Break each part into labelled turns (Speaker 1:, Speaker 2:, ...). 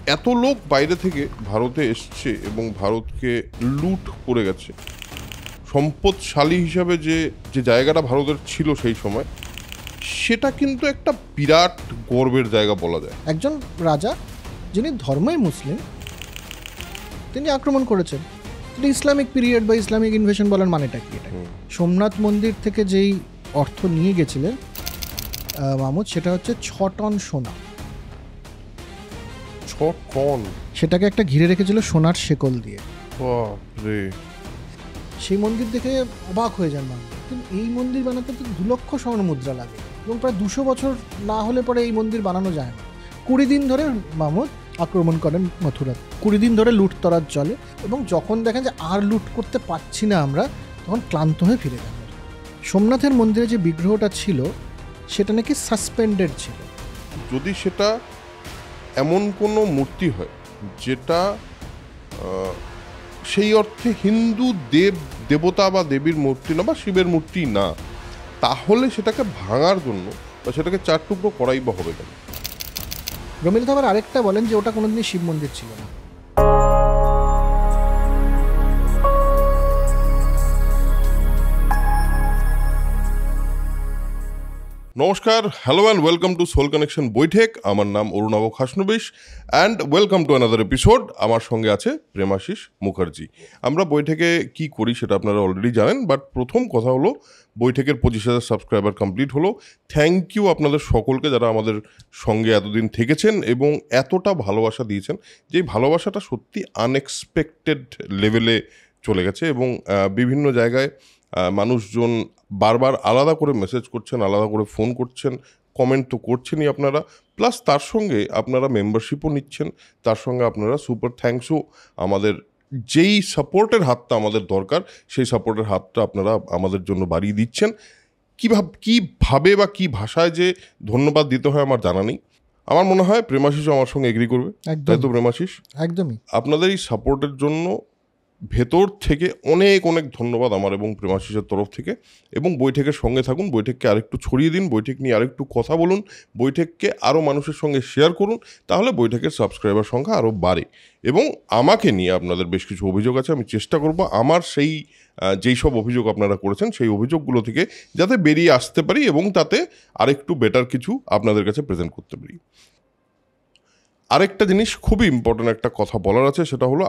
Speaker 1: এত লোক বাইরে থেকে ভারতে এসছে এবং ভারতকে লুট করে গেছে। সম্পদশালী হিসাবে যে যে জায়গাটা ভারতের ছিল সেই সময়, সেটা কিন্তু একটা বিরাট গর্বের জায়গা বলা যায়।
Speaker 2: একজন রাজা যিনি ধর্মই মুসলিম, তিনি আক্রমণ করেছেন। তিনি ইসলামিক পিরিয়ড বা ইসলামিক ইনভেশন বলার মানেটা কি? এটা সোমনাথ মন্দির থেকে যেই অর্থ নিয়ে গেছিলেন মাহমুদ, সেটা হচ্ছে 6 টন সোনা।
Speaker 1: 6 টন?
Speaker 2: সেটাকে একটা ঘিরে রেখেছিল সোনার শেকল দিয়ে।
Speaker 1: বাপরে!
Speaker 2: সেই মন্দির দেখে অবাক হয়ে যান মাহমুদ। কিন্তু এই মন্দির বানাতে তো 2 লক্ষ স্বর্ণ মুদ্রা লাগে এবং প্রায় 200 বছর না হলে পরে এই মন্দির বানানো যায় না। 20 দিন ধরে মাহমুদ আক্রমণ করেন মথুরা। 20 দিন ধরে লুটতরাজ চলে এবং যখন দেখেন যে আর লুট করতে পারছি না আমরা, তখন ক্লান্ত হয়ে ফিরে যান। সোমনাথের মন্দিরে যে বিগ্রহটা ছিল সেটা নাকি সাসপেন্ডেড ছিল।
Speaker 1: যদি সেটা এমন কোনো মূর্তি হয় যেটা সেই অর্থে হিন্দু দেবতা বা দেবীর মূর্তি না বা শিবের মূর্তি না, তাহলে সেটাকে ভাঙার জন্য বা সেটাকে 4 টুকরো করাই বা হবে কেন?
Speaker 2: রবীন্দ্রনাথ আবার আরেকটা বলেন যে ওটা কোনোদিনই শিব মন্দির ছিল না।
Speaker 1: নমস্কার, hello and welcome to soul connection বৈঠক। আমার নাম Arunabha Khasnabis and welcome to another episode. আমার সঙ্গে আছে প্রেমাশিস মুখার্জি। আমরা বৈঠকে কি করি সেটা আপনারা অলরেডি জানেন, বাট প্রথম কথা হলো বৈঠকের 25,000 সাবস্ক্রাইবার কমপ্লিট হলো। থ্যাংক ইউ আপনাদের সকলকে যারা আমাদের সঙ্গে এতদিন থেকেছেন এবং এতটা ভালোবাসা দিয়েছেন, যেই ভালোবাসাটা সত্যি আনএক্সপেক্টেড লেভেলে চলে গেছে এবং বিভিন্ন জায়গায় মানুষজন বারবার আলাদা করে মেসেজ করছেন, আলাদা করে ফোন করছেন, কমেন্ট তো করছেনই আপনারা, প্লাস তার সঙ্গে আপনারা মেম্বারশিপও নিচ্ছেন, তার সঙ্গে আপনারা সুপার থ্যাঙ্কসও, আমাদের যেই সাপোর্টের হাতটা আমাদের দরকার সেই সাপোর্টের হাতটা আপনারা আমাদের জন্য বাড়িয়ে দিচ্ছেন। কীভাবে বা কী ভাষায় যে ধন্যবাদ দিতে হয় আমার জানা নেই। আমার মনে হয় প্রেমাশিসও আমার সঙ্গে এগ্রি করবে, তাই তো প্রেমাশিস?
Speaker 2: একদমই।
Speaker 1: আপনাদের এই সাপোর্টের জন্য ভেতর থেকে অনেক অনেক ধন্যবাদ আমার এবং প্রেমাশিসের তরফ থেকে। এবং বৈঠকের সঙ্গে থাকুন, বৈঠককে আরেকটু ছড়িয়ে দিন, বৈঠক নিয়ে আরেকটু কথা বলুন, বৈঠককে আরও মানুষের সঙ্গে শেয়ার করুন, তাহলে বৈঠকের সাবস্ক্রাইবার সংখ্যা আরও বাড়ে। এবং আমাকে নিয়ে আপনাদের বেশ কিছু অভিযোগ আছে, আমি চেষ্টা করব আমার যেই সব অভিযোগ আপনারা করেছেন সেই অভিযোগগুলো থেকে যাতে বেরিয়ে আসতে পারি এবং তাতে আরেকটু বেটার কিছু আপনাদের কাছে প্রেজেন্ট করতে পারি। আরেকটা জিনিস খুবই ইম্পর্ট্যান্ট একটা কথা বলার আছে, সেটা হলো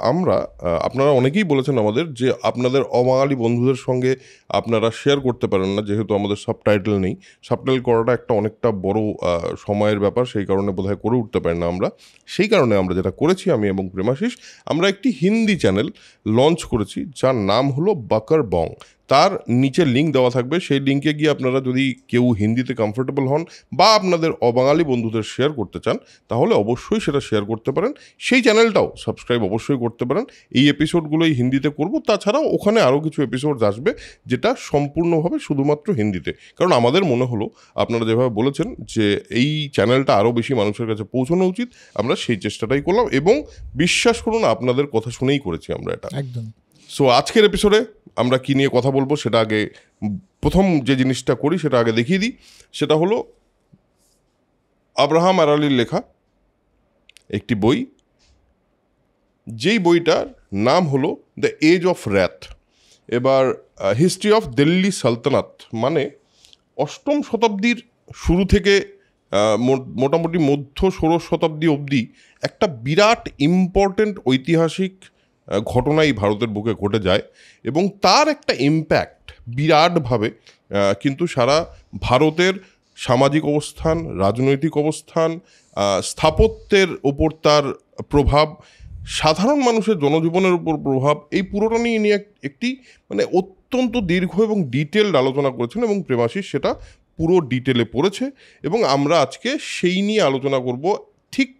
Speaker 1: আপনারা অনেকেই বলেছেন আমাদের যে আপনাদের অবাঙালি বন্ধুদের সঙ্গে আপনারা শেয়ার করতে পারেন না, যেহেতু আমাদের সাবটাইটেল নেই। সাবটাইটেল করাটা একটা অনেকটা বড় সময়ের ব্যাপার, সেই কারণে বোধহয় করে উঠতে পারেন না আমরা। সেই কারণে আমরা যেটা করেছি, আমি এবং প্রেমাশিস, আমরা একটি হিন্দি চ্যানেল লঞ্চ করেছি যার নাম হলো বাকার বং। তার নিচে লিঙ্ক দেওয়া থাকবে, সেই লিঙ্কে গিয়ে আপনারা যদি কেউ হিন্দিতে কমফোর্টেবল হন বা আপনাদের অবাঙালি বন্ধুদের শেয়ার করতে চান, তাহলে অবশ্যই সেটা শেয়ার করতে পারেন। সেই চ্যানেলটাও সাবস্ক্রাইব অবশ্যই করতে পারেন। এই এপিসোডগুলোই হিন্দিতে করব, তাছাড়াও ওখানে আরও কিছু এপিসোড আসবে যেটা সম্পূর্ণভাবে শুধুমাত্র হিন্দিতে। কারণ আমাদের মনে হলো আপনারা যেভাবে বলেছেন যে এই চ্যানেলটা আরও বেশি মানুষের কাছে পৌঁছানো উচিত, আমরা সেই চেষ্টাটাই করলাম এবং বিশ্বাস করুন আপনাদের কথা শুনেই করেছি আমরা এটা
Speaker 2: একদম।
Speaker 1: সো আজকের এপিসোডে আমরা কী নিয়ে কথা বলবো সেটা আগে, প্রথম যে জিনিসটা করি সেটা আগে দেখিয়ে দিই। সেটা হলো আব্রাহাম আরালির লেখা একটি বই, যেই বইটার নাম হলো দ্য এজ অফ র্যাথ। এবার হিস্ট্রি অফ দিল্লি সালতানাত, মানে 8ম শতাব্দীর শুরু থেকে মোটামুটি মধ্য 16 শতাব্দী অবধি একটা বিরাট ইম্পর্টেন্ট ঐতিহাসিক ঘটনাই ভারতের বুকে ঘটে যায় এবং তার একটা ইম্প্যাক্ট বিরাটভাবে কিন্তু সারা ভারতের সামাজিক অবস্থান, রাজনৈতিক অবস্থান, স্থাপত্যের ওপর তার প্রভাব, সাধারণ মানুষের জনজীবনের উপর প্রভাব, এই পুরোটা নিয়ে একটি মানে অত্যন্ত দীর্ঘ এবং ডিটেলড আলোচনা করেছেন এবং প্রেমাশিস সেটা পুরো ডিটেলে পড়েছে এবং আমরা আজকে সেই নিয়ে আলোচনা করব। ঠিক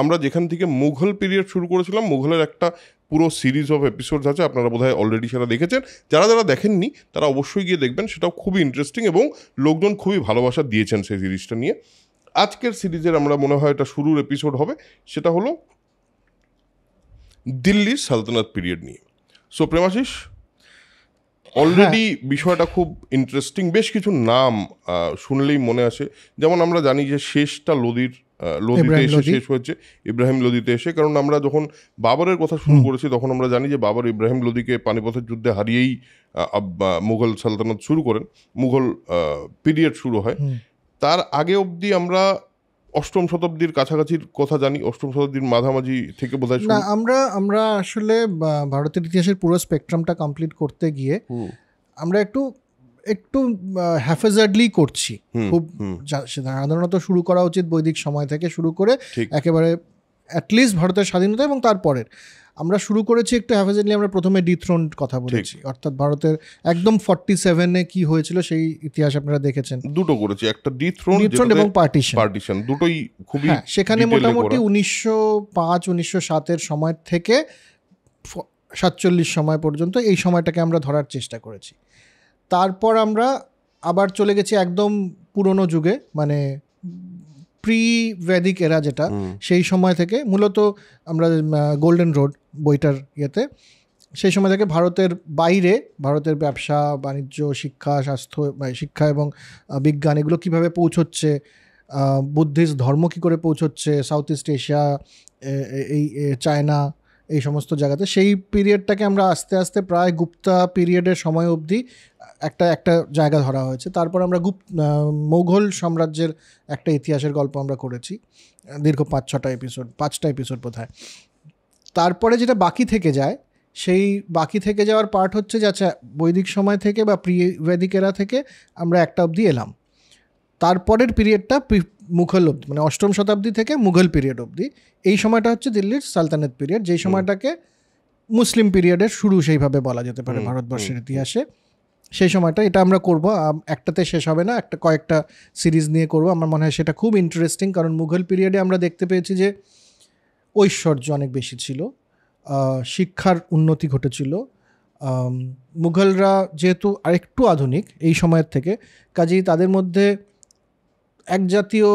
Speaker 1: আমরা যেখান থেকে মুঘল পিরিয়ড শুরু করেছিলাম, মুঘলের একটা পুরো সিরিজ অফ এপিসোডস আছে, আপনারা বোধহয় অলরেডি সেটা দেখেছেন। যারা যারা দেখেননি তারা অবশ্যই গিয়ে দেখবেন, সেটাও খুবই ইন্টারেস্টিং এবং লোকজন খুবই ভালোবাসা দিয়েছেন সেই সিরিজটা নিয়ে। আজকের সিরিজের আমরা মনে হয় এটা শুরুর এপিসোড হবে, সেটা হলো দিল্লির সালতানাত পিরিয়ড নিয়ে। সো প্রেমাশিস, অলরেডি বিষয়টা খুব ইন্টারেস্টিং। বেশ কিছু নাম শুনলেই মনে আসে, যেমন আমরা জানি যে শেষটা লোদির লোদিতে এসে শেষ হয়েছে, ইব্রাহিম লোদিতে এসে। কারণ আমরা যখন বাবরের কথা শুরু করেছি তখন আমরা জানি যে বাবর ইব্রাহিম লোদিকে পানিপথের যুদ্ধে হারিয়েই মুঘল সালতানাত শুরু করেন, মুঘল পিরিয়ড শুরু হয়। তার আগে অবধি আমরা অষ্টম শতাব্দীর কাছাকাছির কথা জানি, অষ্টম শতাব্দীর মাঝামাঝি থেকে বোধহয়
Speaker 2: না। আমরা আসলে ভারতের ইতিহাসের পুরো স্পেকট্রামটা কমপ্লিট করতে গিয়ে আমরা একটু হ্যাফেজার্ডলি করছি। খুব সাধারণত শুরু করা উচিত বৈদিক সময় থেকে শুরু করে একেবারে অ্যাটলিস্ট ভারতের স্বাধীনতা এবং তারপরের। আমরা শুরু করেছি একটু হ্যাফেজার্ডলি। আমরা প্রথমে ডিথ্রোন কথা বলেছি, অর্থাৎ ভারতের একদম 47-এ কি হয়েছিল সেই ইতিহাস আপনারা দেখেছেন।
Speaker 1: দুটো করেছি, একটা ডিথ্রোন
Speaker 2: এবং পার্টিশন,
Speaker 1: দুটোই খুবই।
Speaker 2: সেখানে মোটামুটি 1905-1907 সময় থেকে 47 সময় পর্যন্ত এই সময়টাকে আমরা ধরার চেষ্টা করেছি। তারপর আমরা আবার চলে গেছি একদম পুরনো যুগে, মানে প্রি ভেদিক এরা, যেটা সেই সময় থেকে মূলত আমরা গোল্ডেন রোড বইটার ইয়েতে সেই সময় থেকে ভারতের বাইরে ভারতের ব্যবসা বাণিজ্য, শিক্ষা, স্বাস্থ্য, শিক্ষা এবং বিজ্ঞান এগুলো কীভাবে পৌঁছচ্ছে, বুদ্ধিস্ট ধর্ম কী করে পৌঁছচ্ছে সাউথ ইস্ট এশিয়া, এই চায়না, এই সমস্ত জায়গাতে, সেই পিরিয়ডটাকে আমরা আস্তে আস্তে প্রায় গুপ্তা পিরিয়ডের সময় অবধি একটা জায়গা ধরা হয়েছে। তারপর আমরা মোঘল সাম্রাজ্যের একটা ইতিহাসের গল্প আমরা করেছি দীর্ঘ 5-6টা এপিসোড বোধহয়। তারপরে যেটা বাকি থেকে যায়, সেই বাকি থেকে যাওয়ার পার্ট হচ্ছে যে আচ্ছা বৈদিক সময় থেকে বা প্রি ভেদিক এরা থেকে আমরা একটা অবধি এলাম। তারপরের পিরিয়ডটা মুঘল অবধি, মানে অষ্টম শতাব্দী থেকে মুঘল পিরিয়ড অবধি। এই সময়টা হচ্ছে দিল্লির সালতানাত পিরিয়ড, যেই সময়টাকে মুসলিম পিরিয়ডের শুরু সেইভাবে বলা যেতে পারে ভারতবর্ষের ইতিহাসে। সেই সময়টা এটা আমরা করব, একটাতে শেষ হবে না, কয়েকটা সিরিজ নিয়ে করব। আমার মনে হয় সেটা খুব ইন্টারেস্টিং, কারণ মুঘল পিরিয়ডে আমরা দেখতে পেয়েছি যে ঐশ্বর্য অনেক বেশি ছিল, শিক্ষার উন্নতি ঘটেছিল। মুঘলরা যেহেতু আরেকটু আধুনিক এই সময়ের থেকে, কাজেই তাদের মধ্যে এক জাতীয়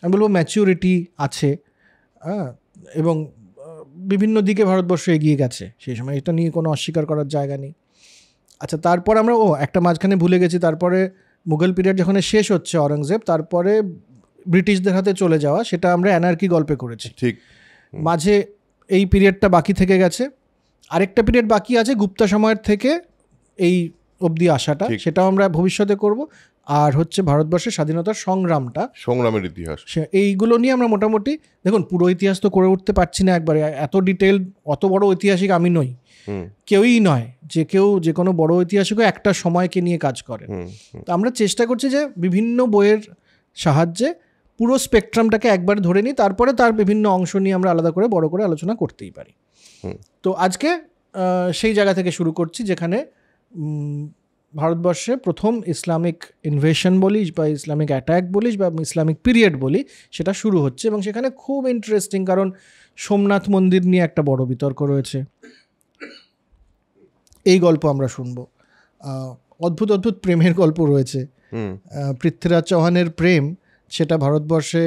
Speaker 2: আমি বলবো ম্যাচিউরিটি আছে, এবং বিভিন্ন দিকে ভারতবর্ষ এগিয়ে গেছে সেই সময়, এটা নিয়ে কোনো অস্বীকার করার জায়গা নেই। আচ্ছা, তারপর আমরা একটা মাঝখানে ভুলে গেছি, তারপরে মুঘল পিরিয়ড যখন শেষ হচ্ছে অরঙ্গজেব, তারপরে ব্রিটিশদের হাতে চলে যাওয়া, সেটা আমরা অ্যানার্কি গল্পে করেছি। ঠিক, মাঝে এই পিরিয়ডটা বাকি থেকে গেছে। আরেকটা পিরিয়ড বাকি আছে গুপ্তা সময়ের থেকে এই অবধি আসাটা, সেটাও আমরা ভবিষ্যতে করব। আর হচ্ছে ভারতবর্ষের স্বাধীনতার সংগ্রামের ইতিহাস, এইগুলো নিয়ে আমরা মোটামুটি, দেখুন পুরো ইতিহাস তো করে উঠতে পারছি না একবারে, এত ডিটেল, অত বড় ঐতিহাসিক আমি নই, কেউই নয়, যে কোনো বড় ঐতিহাসিকও একটা সময়কে নিয়ে কাজ করে। তো আমরা চেষ্টা করছি যে বিভিন্ন বইয়ের সাহায্যে পুরো স্পেকট্রামটাকে একবার ধরে নিই, তারপরে তার বিভিন্ন অংশ নিয়ে আমরা আলাদা করে বড় করে আলোচনা করতেই পারি। তো আজকে সেই জায়গা থেকে শুরু করছি যেখানে ভারতবর্ষে প্রথম ইসলামিক ইনভেশন বলিস বা ইসলামিক অ্যাট্যাক বলিস বা ইসলামিক পিরিয়ড বলি, সেটা শুরু হচ্ছে। এবং সেখানে খুব ইন্টারেস্টিং, কারণ সোমনাথ মন্দির নিয়ে একটা বড় বিতর্ক রয়েছে, এই গল্প আমরা শুনবো। অদ্ভুত অদ্ভুত প্রেমের গল্প রয়েছে, পৃথ্বীরাজ চৌহানের প্রেম, সেটা ভারতবর্ষে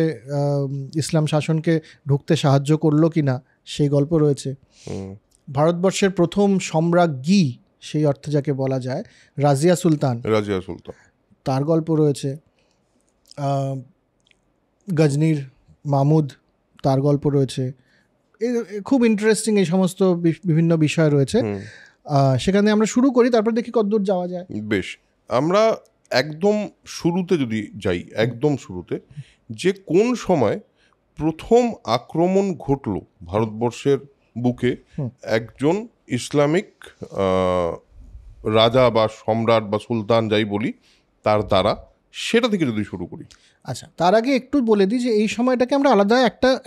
Speaker 2: ইসলাম শাসনকে ঢুকতে সাহায্য করলো কিনা সেই গল্প রয়েছে। ভারতবর্ষের প্রথম সম্রাজ্ঞী, সেই অর্থে যাকে বলা যায়, রাজিয়া সুলতান, তার গল্প রয়েছে। গজনির মাহমুদ, তার গল্প রয়েছে। খুব ইন্টারেস্টিং এই সমস্ত বিভিন্ন বিষয় রয়েছে। সেখানে আমরা শুরু করি, তারপর দেখি কতদূর যাওয়া যায়।
Speaker 1: বেশ, আমরা একদম শুরুতে যদি যাই, একদম শুরুতে, যে কোন সময় প্রথম আক্রমণ ঘটলো ভারতবর্ষের বুকে একজন ইসলামিক রাজা বা সম্রাট বা সুলতান যাই বলি তার দ্বারা, সেটা থেকে যদি শুরু করি।
Speaker 2: আচ্ছা, তার আগে একটু বলে দিই যে এই সময়টাকে আমরা আলাদা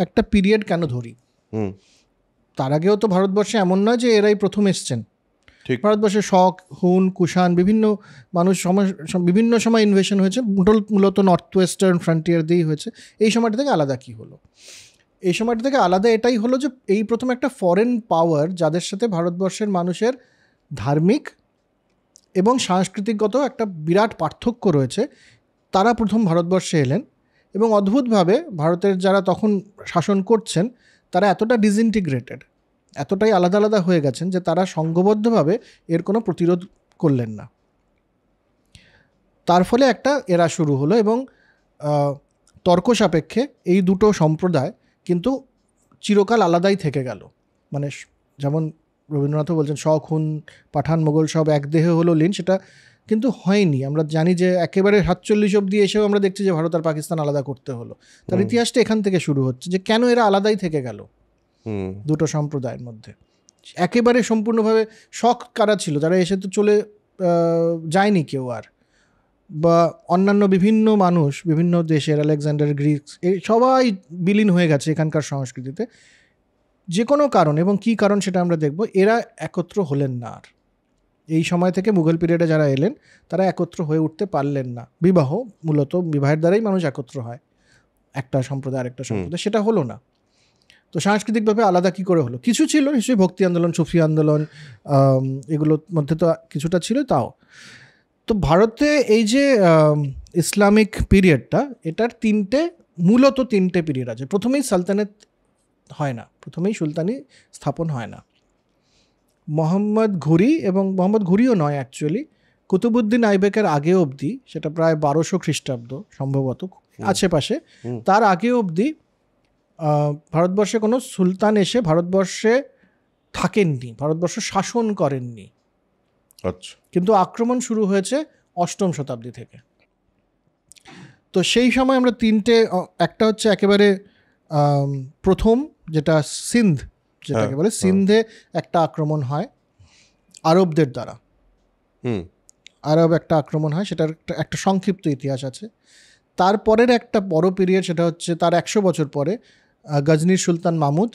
Speaker 2: একটা পিরিয়ড কেন ধরি। তার আগেও তো ভারতবর্ষে এমন নয় যে এরাই প্রথম এসছেন। ভারতবর্ষে শক, হুন, কুষাণ, বিভিন্ন মানুষ বিভিন্ন সময় ইনভেশন হয়েছে, মূলত নর্থ ওয়েস্টার্ন ফ্রন্টিয়ার দিয়েই হয়েছে। এই সময়টা থেকে আলাদা কি হলো? এই সময়টা থেকে আলাদা এটাই হলো যে এই প্রথম একটা ফরেন পাওয়ার, যাদের সাথে ভারতবর্ষের মানুষের ধার্মিক এবং সাংস্কৃতিকগত একটা বিরাট পার্থক্য রয়েছে, তারা প্রথম ভারতবর্ষে এলেন। এবং অদ্ভুতভাবে ভারতের যারা তখন শাসন করছেন, তারা এতটা ডিসইন্টিগ্রেটেড, এতটাই আলাদা আলাদা হয়ে গেছেন যে তারা সংঘবদ্ধভাবে এর কোনো প্রতিরোধ করলেন না। তার ফলে একটা এরা শুরু হলো। এবং তর্ক সাপেক্ষে এই দুটো সম্প্রদায় কিন্তু চিরকাল আলাদাই থেকে গেল। মানে যেমন রবীন্দ্রনাথও বলছেন খুন পাঠান মোগল সব এক দেহে হলো লীন, সেটা কিন্তু হয়নি। আমরা জানি যে একেবারে 47 অব্দি এসেও আমরা দেখছি যে ভারত আর পাকিস্তান আলাদা করতে হলো। তার ইতিহাসটা এখান থেকে শুরু হচ্ছে যে কেন এরা আলাদাই থেকে গেল দুটো সম্প্রদায়ের মধ্যে। একেবারে সম্পূর্ণভাবে শখ কারা ছিল, যারা এসে তো চলে যায়নি কেউ আর, বা অন্যান্য বিভিন্ন মানুষ বিভিন্ন দেশের, আলেকজান্ডার, গ্রিক, এই সবাই বিলীন হয়ে গেছে এখানকার সংস্কৃতিতে যে কোনো কারণ, এবং কী কারণ সেটা আমরা দেখব। এরা একত্র হলেন না আর। এই সময় থেকে মুঘল পিরিয়ডে যারা এলেন তারা একত্র হয়ে উঠতে পারলেন না। মূলত বিবাহের দ্বারাই মানুষ একত্র হয়, একটা সম্প্রদায় আরেকটা সম্প্রদায়, সেটা হলো না। তো সাংস্কৃতিকভাবে আলাদা কি করে হলো? কিছু ছিল নিশ্চয়ই, ভক্তি আন্দোলন, সুফি আন্দোলন, এগুলোর মধ্যে তো কিছুটা ছিল। তাও তো ভারতে এই যে ইসলামিক পিরিয়ডটা, এটার মূলত তিনটে পিরিয়ড আছে। প্রথমেই সালতানাত হয় না, প্রথমেই সুলতানি স্থাপন হয় না। মোহাম্মদ ঘুরি, এবং মোহাম্মদ ঘুরিও নয় অ্যাকচুয়ালি, কুতুবুদ্দিন আইবেকের আগে অবধি, সেটা প্রায় 1200 খ্রিস্টাব্দ সম্ভবত আশেপাশে, তার আগে অবধি ভারতবর্ষে কোনো সুলতান এসে ভারতবর্ষে থাকেননি, ভারতবর্ষ শাসন করেননি।
Speaker 1: আচ্ছা। কিন্তু
Speaker 2: আক্রমণ শুরু হয়েছে 8ম শতাব্দী থেকে। তো সেই সময় আমরা তিনটে, একটা হচ্ছে একেবারে প্রথম, যেটা সিন্ধ, যেটাকে বলে সিন্ধে একটা আক্রমণ হয় আরবদের দ্বারা। আরব একটা আক্রমণ হয়, সেটার একটা সংক্ষিপ্ত ইতিহাস আছে। তারপরের একটা বড় পিরিয়ড, সেটা হচ্ছে তার 100 বছর পরে গজনির সুলতান মাহমুদ,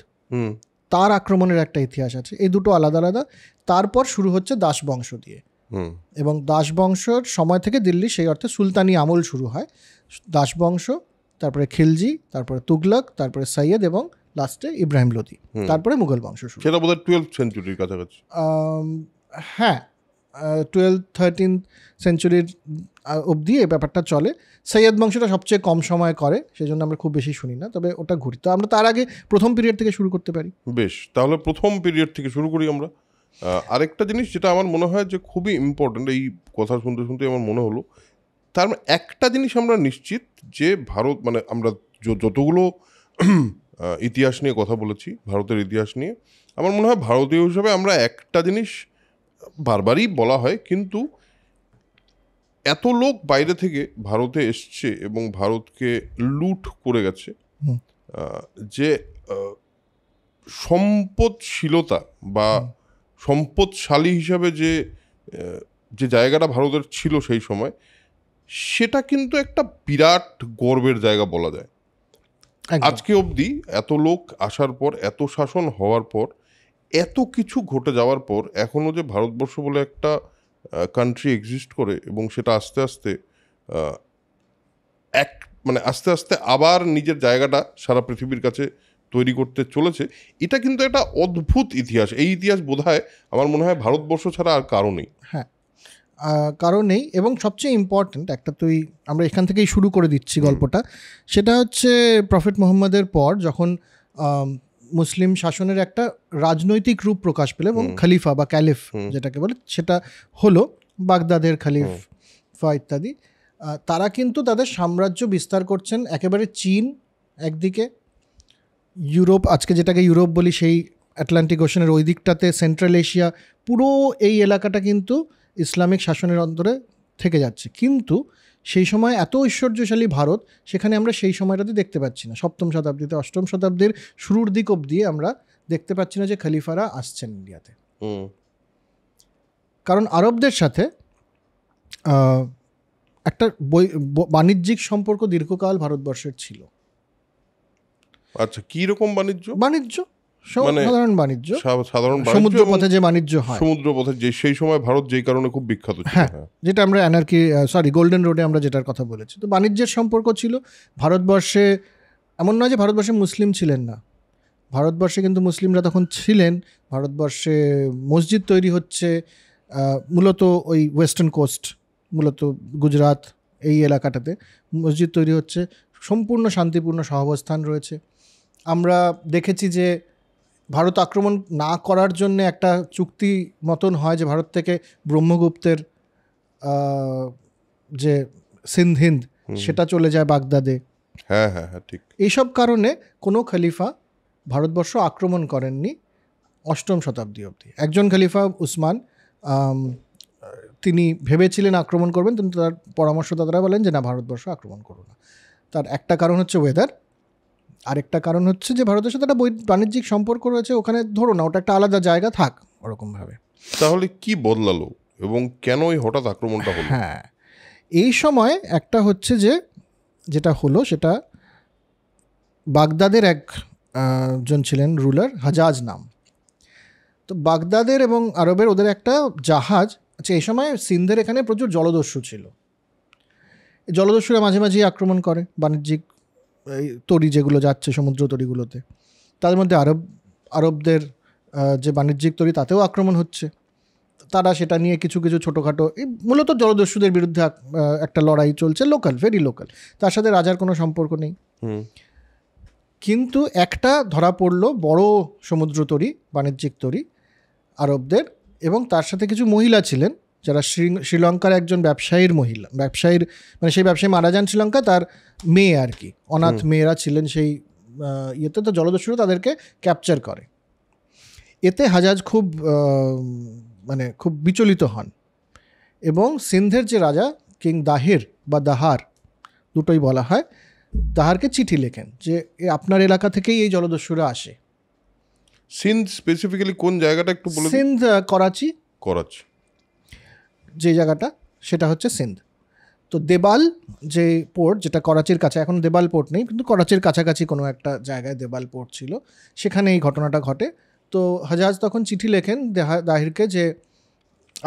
Speaker 2: তার আক্রমণের একটা ইতিহাস আছে। এই দুটো আলাদা আলাদা। তারপর শুরু হচ্ছে দাস বংশ দিয়ে, এবং দাস বংশের সময় থেকে দিল্লি সেই অর্থে সুলতানি আমল শুরু হয়। দাস বংশ, তারপরে খিলজি, তারপরে তুগলক, তারপরে সৈয়দ, এবং লাস্টে ইব্রাহিম লোদি, তারপরে মুঘল বংশ শুরু।
Speaker 1: সেটা বোধহয় 12th সেঞ্চুরির কাছাকাছি।
Speaker 2: হ্যাঁ, 12th-13th সেঞ্চুরির অবধি এই ব্যাপারটা চলে। সৈয়দ বংশটা সবচেয়ে কম সময় করে, সেই জন্য আমরা খুব বেশি শুনি না, তবে ওটা ঘুরি। তো আমরা তার আগে প্রথম পিরিয়ড থেকে শুরু করতে পারি।
Speaker 1: বেশ, তাহলে প্রথম পিরিয়ড থেকে শুরু করি আমরা। আরেকটা জিনিস যেটা আমার মনে হয় যে খুবই ইম্পর্ট্যান্ট, এই কথা শুনতে শুনতে আমার মনে হলো, তার একটা জিনিস আমরা নিশ্চিত যে ভারত, মানে আমরা যতগুলো ইতিহাস নিয়ে কথা বলেছি, ভারতের ইতিহাস নিয়ে, আমার মনে হয় ভারতীয় হিসাবে আমরা একটা জিনিস বারবারই বলা হয়, কিন্তু এত লোক বাইরে থেকে ভারতে এসছে এবং ভারতকে লুট করে গেছে, যে সম্পদশীলতা বা সম্পদশালী হিসাবে যে জায়গাটা ভারতের ছিল সেই সময়, সেটা কিন্তু একটা বিরাট গর্বের জায়গা বলা যায়। আজকে অবধি এত লোক আসার পর, এত শাসন হওয়ার পর, এত কিছু ঘটে যাওয়ার পর, এখনও যে ভারতবর্ষ বলে একটা কান্ট্রি এক্সিস্ট করে, এবং সেটা আস্তে আস্তে আস্তে আস্তে আবার নিজের জায়গাটা সারা পৃথিবীর কাছে তৈরি করতে চলেছে, এটা কিন্তু একটা অদ্ভুত ইতিহাস। এই ইতিহাস বোধহয় আমার মনে হয় ভারতবর্ষ ছাড়া আর কারো নেই।
Speaker 2: হ্যাঁ, কারো নেই। এবং সবচেয়ে ইম্পর্ট্যান্ট একটা, আমরা এখান থেকেই শুরু করে দিচ্ছি গল্পটা, সেটা হচ্ছে প্রফেট মুহাম্মদের পর যখন মুসলিম শাসনের একটা রাজনৈতিক রূপ প্রকাশ পেল, এবং খলিফা বা ক্যালিফ যেটাকে বলে, সেটা হলো বাগদাদের খলিফা ইত্যাদি। তারা কিন্তু তাদের সাম্রাজ্য বিস্তার করছেন একেবারে চীন একদিকে, ইউরোপ, আজকে যেটাকে ইউরোপ বলি, সেই আটলান্টিক ওশানের ওই দিকটাতে, সেন্ট্রাল এশিয়া, পুরো এই এলাকাটা কিন্তু ইসলামিক শাসনের অন্তরে থেকে যাচ্ছে। কিন্তু সেই সময় এত ঐশ্বর্যশালী ভারত, সেখানে আমরা সেই সময়টাতে দেখতে পাচ্ছি না। 7ম শতাব্দীতে, 8ম শতাব্দীর শুরুর দিক অবধি আমরা দেখতে পাচ্ছি না যে খলিফারা আসছেন ইন্ডিয়াতে। কারণ আরবদের সাথে একটা বাণিজ্যিক সম্পর্ক দীর্ঘকাল ভারতবর্ষের ছিল।
Speaker 1: আচ্ছা, কি রকম বাণিজ্য?
Speaker 2: সাধারণ বাণিজ্য,
Speaker 1: সমুদ্র
Speaker 2: পথে যে বাণিজ্য হয়,
Speaker 1: সমুদ্র পথে, যে সেই সময় ভারত যেই কারণে খুব বিখ্যাত ছিল।
Speaker 2: হ্যাঁ, যেটা আমরা গোল্ডেন রোডে আমরা যেটার কথা বলেছি। তো বাণিজ্যের সম্পর্ক ছিল ভারতবর্ষে। এমন নয় যে ভারতবর্ষে মুসলিম ছিলেন না, ভারতবর্ষে কিন্তু মুসলিমরা তখন ছিলেন। ভারতবর্ষে মসজিদ তৈরি হচ্ছে মূলত ওই ওয়েস্টার্ন কোস্ট, মূলত গুজরাট এই এলাকাটাতে মসজিদ তৈরি হচ্ছে। সম্পূর্ণ শান্তিপূর্ণ সহাবস্থান রয়েছে। আমরা দেখেছি যে ভারত আক্রমণ না করার জন্য একটা চুক্তি মতন হয়, যে ভারত থেকে ব্রহ্মগুপ্তের যে সিন্ধ হিন্দ, সেটা চলে যায় বাগদাদে,
Speaker 1: হ্যাঁ হ্যাঁ হ্যাঁ ঠিক।
Speaker 2: এইসব কারণে কোনো খলিফা ভারতবর্ষ আক্রমণ করেননি 8ম শতাব্দী অবধি। একজন খলিফা উসমান, তিনি ভেবেছিলেন আক্রমণ করবেন, কিন্তু তার পরামর্শদাতারা বলেন যে না, ভারতবর্ষ আক্রমণ করো না। তার একটা কারণ হচ্ছে ওয়েদার, আরেকটা কারণ হচ্ছে যে ভারতের সাথে একটা বাণিজ্যিক সম্পর্ক রয়েছে ওখানে, ধরো না ওটা একটা আলাদা জায়গা থাক ওরকমভাবে।
Speaker 1: তাহলে কি বদলালো এবং কেন এই হঠাৎ আক্রমণটা হলো?
Speaker 2: হ্যাঁ, এই সময় একটা হচ্ছে যে যেটা হলো সেটা বাগদাদের একজন ছিলেন রুলার, হাজাজ নাম। তো বাগদাদের এবং আরবের ওদের একটা জাহাজ, আচ্ছা এই সময় সিন্ধের এখানে প্রচুর জলদস্যু ছিল। জলদস্যুরা মাঝে মাঝেই আক্রমণ করে বাণিজ্যিক তরি যেগুলো যাচ্ছে সমুদ্র তরিগুলোতে। তাদের মধ্যে আরবদের যে বাণিজ্যিক তরি তাতেও আক্রমণ হচ্ছে। তারা সেটা নিয়ে কিছু কিছু ছোটোখাটো, মূলত জলদস্যুদের বিরুদ্ধে একটা লড়াই চলছে, লোকাল, ভেরি লোকাল, তার সাথে রাজার কোনো সম্পর্ক নেই। কিন্তু একটা ধরা পড়লো বড় সমুদ্র তরি, বাণিজ্যিক তরি আরবদের, এবং তার সাথে কিছু মহিলা ছিলেন যারা শ্রীলঙ্কার একজন ব্যবসায়ীর মানে সেই ব্যবসায়ী মারা যান শ্রীলঙ্কা, তার মেয়ে আর কি, অনাথ মেয়েরা ছিলেন সেই ইয়েতে। তো জলদস্যুরা তাদেরকে ক্যাপচার করে। এতে হাজাজ খুব বিচলিত হন এবং সিন্ধের যে রাজা কিং দাহির বা দাহার, দুটোই বলা হয়, দাহারকে চিঠি লেখেন যে আপনার এলাকা থেকেই এই জলদস্যুরা আসে।
Speaker 1: সিন্ধ স্পেসিফিক্যালি কোন জায়গাটা একটু বলে?
Speaker 2: সিন্ধ করাচি, যে জায়গাটা সেটা হচ্ছে সিন্ধ। তো দেবাল যে পোর্ট, যেটা করাচির কাছে, এখন দেবাল পোর্ট নেই, কিন্তু করাচির কাছাকাছি কোনো একটা জায়গায় দেবাল পোর্ট ছিল, সেখানে এই ঘটনাটা ঘটে। তো হাজাজ তখন চিঠি লেখেন দাহিরকে যে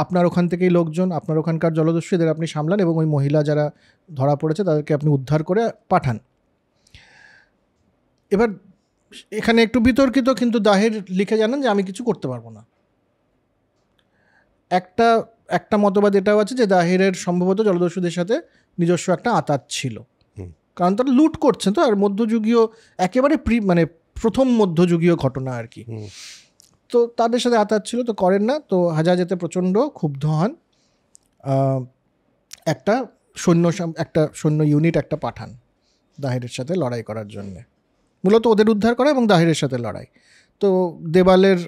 Speaker 2: আপনার ওখান থেকেই লোকজন, আপনার ওখানকার জলদস্যুদের আপনি সামলান এবং ওই মহিলা যারা ধরা পড়েছে তাদেরকে আপনি উদ্ধার করে পাঠান। এবার এখানে একটু বিতর্কিত, কিন্তু দাহির লিখে জানান যে আমি কিছু করতে পারবো না। একটা মতবাদ এটাও আছে যে দাহিরের সম্ভবত জলদস্যুদের সাথে নিজস্ব একটা আঁতাত ছিল, কারণ তারা লুট করছেন তো, আর মধ্যযুগীয় একেবারে প্রথম মধ্যযুগীয় ঘটনা আর কি। তো তাদের সাথে আঁতাত ছিল, তো করেন না। তো হাজাজ এতে প্রচণ্ড ক্ষুব্ধ হন, একটা সৈন্য ইউনিট পাঠান দাহিরের সাথে লড়াই করার জন্যে, মূলত ওদের উদ্ধার করা এবং দাহিরের সাথে লড়াই। তো দেবালের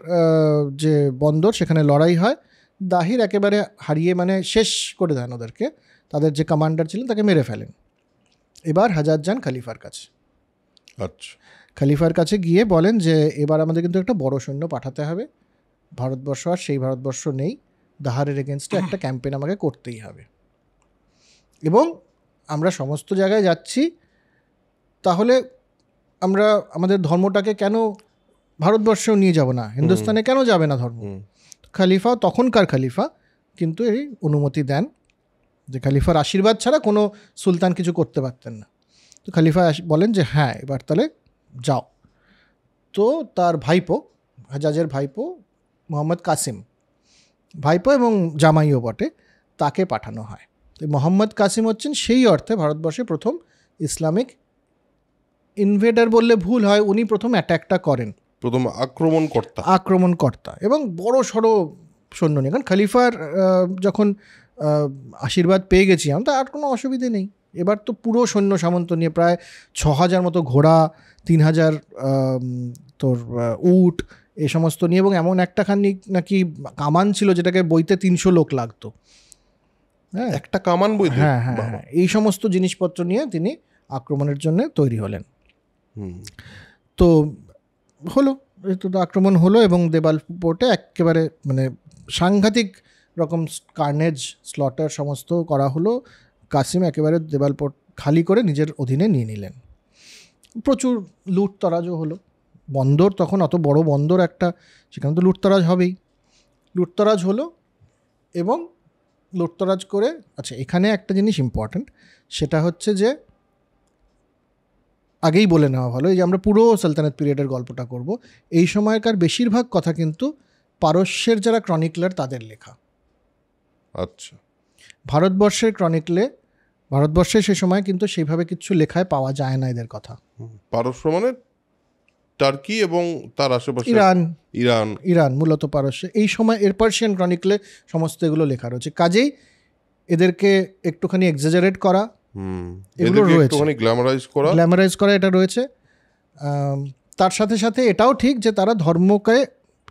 Speaker 2: যে বন্দর, সেখানে লড়াই হয়। দাহির একেবারে হারিয়ে শেষ করে দেন ওদেরকে, তাদের যে কমান্ডার ছিলেন তাকে মেরে ফেলেন। এবার হাজাজ যান খলিফার কাছে।
Speaker 1: আচ্ছা,
Speaker 2: খলিফার কাছে গিয়ে বলেন যে এবার আমাদের কিন্তু একটা বড় সৈন্য পাঠাতে হবে, ভারতবর্ষ আর সেই ভারতবর্ষ নেই, দাহারের এগেনস্টে একটা ক্যাম্পেইন আমাকে করতেই হবে, এবং আমরা সমস্ত জায়গায় যাচ্ছি, তাহলে আমরা আমাদের ধর্মটাকে কেন ভারতবর্ষেও নিয়ে যাব না, হিন্দুস্তানে কেন যাবে না ধর্ম? খলিফা, তখনকার খলিফা কিন্তু এই অনুমতি দেন, যে খলিফার আশীর্বাদ ছাড়া কোনো সুলতান কিছু করতে পারতেন না। তো খলিফা বলেন যে হ্যাঁ এবার তাহলে যাও। তো তার ভাইপো, হাজাজের ভাইপো মোহাম্মদ কাসিম, ভাইপো এবং জামাইও বটে, তাকে পাঠানো হয়। তো মোহাম্মদ কাসিম হচ্ছেন সেই অর্থে ভারতবর্ষে প্রথম ইসলামিক ইনভেডার বললে ভুল হয়, উনি প্রথম অ্যাট্যাকটা করেন, প্রথম আক্রমণকর্তা এবং বড় সড়ো সৈন্য নিয়ে। কারণ খলিফার যখন আশীর্বাদ পেয়ে গেছি আমি, তো আর কোনো অসুবিধে নেই। এবার তো পুরো সৈন্য সামন্ত নিয়ে প্রায় 6,000 মতো ঘোড়া, 3,000 তোর উট, এই সমস্ত নিয়ে, এবং এমন একটাখানি নাকি কামান ছিল যেটাকে বইতে 300 লোক লাগতো। হ্যাঁ, একটা কামান বইতে। হ্যাঁ হ্যাঁ হ্যাঁ, এই সমস্ত জিনিসপত্র নিয়ে তিনি আক্রমণের জন্য তৈরি হলেন। তো হলো, তো আক্রমণ হলো এবং দেবাল পোর্টে একেবারে সাংঘাতিক রকম কার্নেজ, স্লটার সমস্ত করা হলো। কাসিম একেবারে দেবাল পোর্ট খালি করে নিজের অধীনে নিয়ে নিলেন। প্রচুর লুটতরাজও হলো। বন্দর তখন অত বড় বন্দর একটা, সেখানে তো লুটতরাজ হবেই। লুটতরাজ হলো এবং লুটতরাজ করে, আচ্ছা এখানে একটা জিনিস ইম্পর্ট্যান্ট, সেটা হচ্ছে যে আগেই বলে নেওয়া ভালো, এই যে আমরা পুরো সালতানাত পিরিয়ডের গল্পটা করব, এই সময়কার বেশিরভাগ কথা কিন্তু পারস্যের যারা ক্রনিকলার তাদের লেখা।
Speaker 1: আচ্ছা,
Speaker 2: ভারতবর্ষের ক্রনিকলে, ভারতবর্ষে সে সময় কিন্তু সেইভাবে কিছু লেখায় পাওয়া যায় না এদের কথা।
Speaker 1: পারস্য টার্কি এবং তার আশেপাশে
Speaker 2: ইরান মূলত পারস্য। এই সময় এর পার্সিয়ান ক্রনিকলে সমস্ত এগুলো লেখা রয়েছে। কাজেই এদেরকে একটুখানি এক্সাজারেট করা এগুলো রয়েছে,
Speaker 1: একটুখানি
Speaker 2: গ্ল্যামারাইজ করা এটা রয়েছে। তার সাথে সাথে এটাও ঠিক যে তারা ধর্মকে,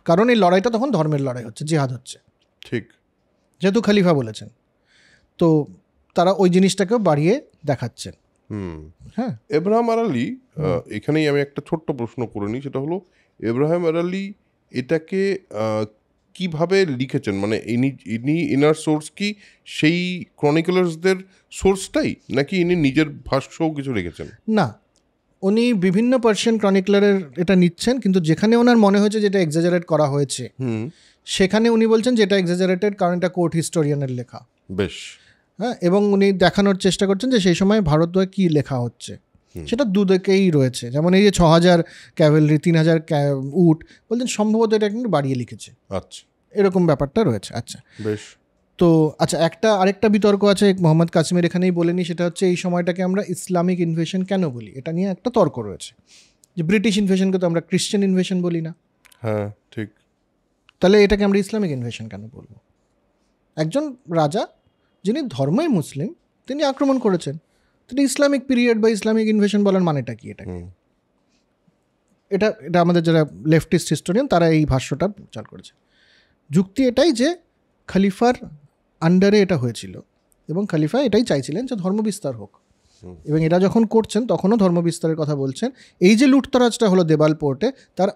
Speaker 2: কারণ এই লড়াইটা তখন ধর্মের লড়াই হচ্ছে, জিহাদ হচ্ছে,
Speaker 1: ঠিক,
Speaker 2: যেহেতু খলিফা বলেছেন, তো তারা ওই জিনিসটাকেও বাড়িয়ে দেখাচ্ছেন।
Speaker 1: হ্যাঁ, এব্রাহাম আরালি, এখানেই আমি একটা ছোট্ট প্রশ্ন করে নিই, সেটা হলো এব্রাহাম আরালি এটাকে কিভাবে লিখেছেন? মানে ইনি ইনার সোর্স কি সেই ক্রনিকলার্সদের সোর্সটাই, নাকি ইনি নিজের ভাষ্যও কিছু লিখেছেন?
Speaker 2: না, উনি বিভিন্ন পার্সিয়ান ক্রনিকলারের এটা নিচ্ছেন, কিন্তু যেখানে ওনার মনে হয়েছে যেটা এক্সাজারেট করা হয়েছে সেখানে উনি বলছেন যেটা এক্সাজারেটেড, কারণ এটা কোর্ট হিস্টোরিয়ানের লেখা।
Speaker 1: বেশ।
Speaker 2: হ্যাঁ, এবং উনি দেখানোর চেষ্টা করছেন যে সেই সময় ভারতবর্ষে কী লেখা হচ্ছে, সেটা দুদিকেই রয়েছে। যেমন এই যে 6000 ক্যাভেলরি, 3000 উট, বলছেন সম্ভবত এটা কিন্তু বাড়িয়ে লিখেছে,
Speaker 1: আচ্ছা,
Speaker 2: এরকম ব্যাপারটা রয়েছে। আচ্ছা,
Speaker 1: বেশ।
Speaker 2: তো আচ্ছা, আরেকটা বিতর্ক আছে মোহাম্মদ কাসিমের এখানেই বলেনি, সেটা হচ্ছে এই সময়টাকে আমরা ইসলামিক ইনভেশন কেন বলি, এটা নিয়ে একটা তর্ক রয়েছে। যে ব্রিটিশ ইনভেশনকে তো আমরা ক্রিশ্চিয়ান ইনভেশন বলি না,
Speaker 1: হ্যাঁ ঠিক,
Speaker 2: তাহলে এটাকে আমরা ইসলামিক ইনভেশন কেন বলবো? একজন রাজা যিনি ধর্মই মুসলিম, তিনি আক্রমণ করেছেন, তিনি ইসলামিক পিরিয়ড বা ইসলামিক ইনভেশন বলার মানেটা কি? এটা আমাদের যারা লেফটিস্ট হিস্টোরিয়ান তারা এই ভাষ্যটা প্রচার করেছে। যুক্তি এটাই যে খলিফার আন্ডারে এটা হয়েছিল এবং খলিফা এটাই চাইছিলেন যে ধর্ম বিস্তার হোক, এবং এরা যখন করছেন তখনও ধর্ম বিস্তারের কথা বলছেন। এই যে লুটতরাজটা হলো দেবাল পোর্টে, তার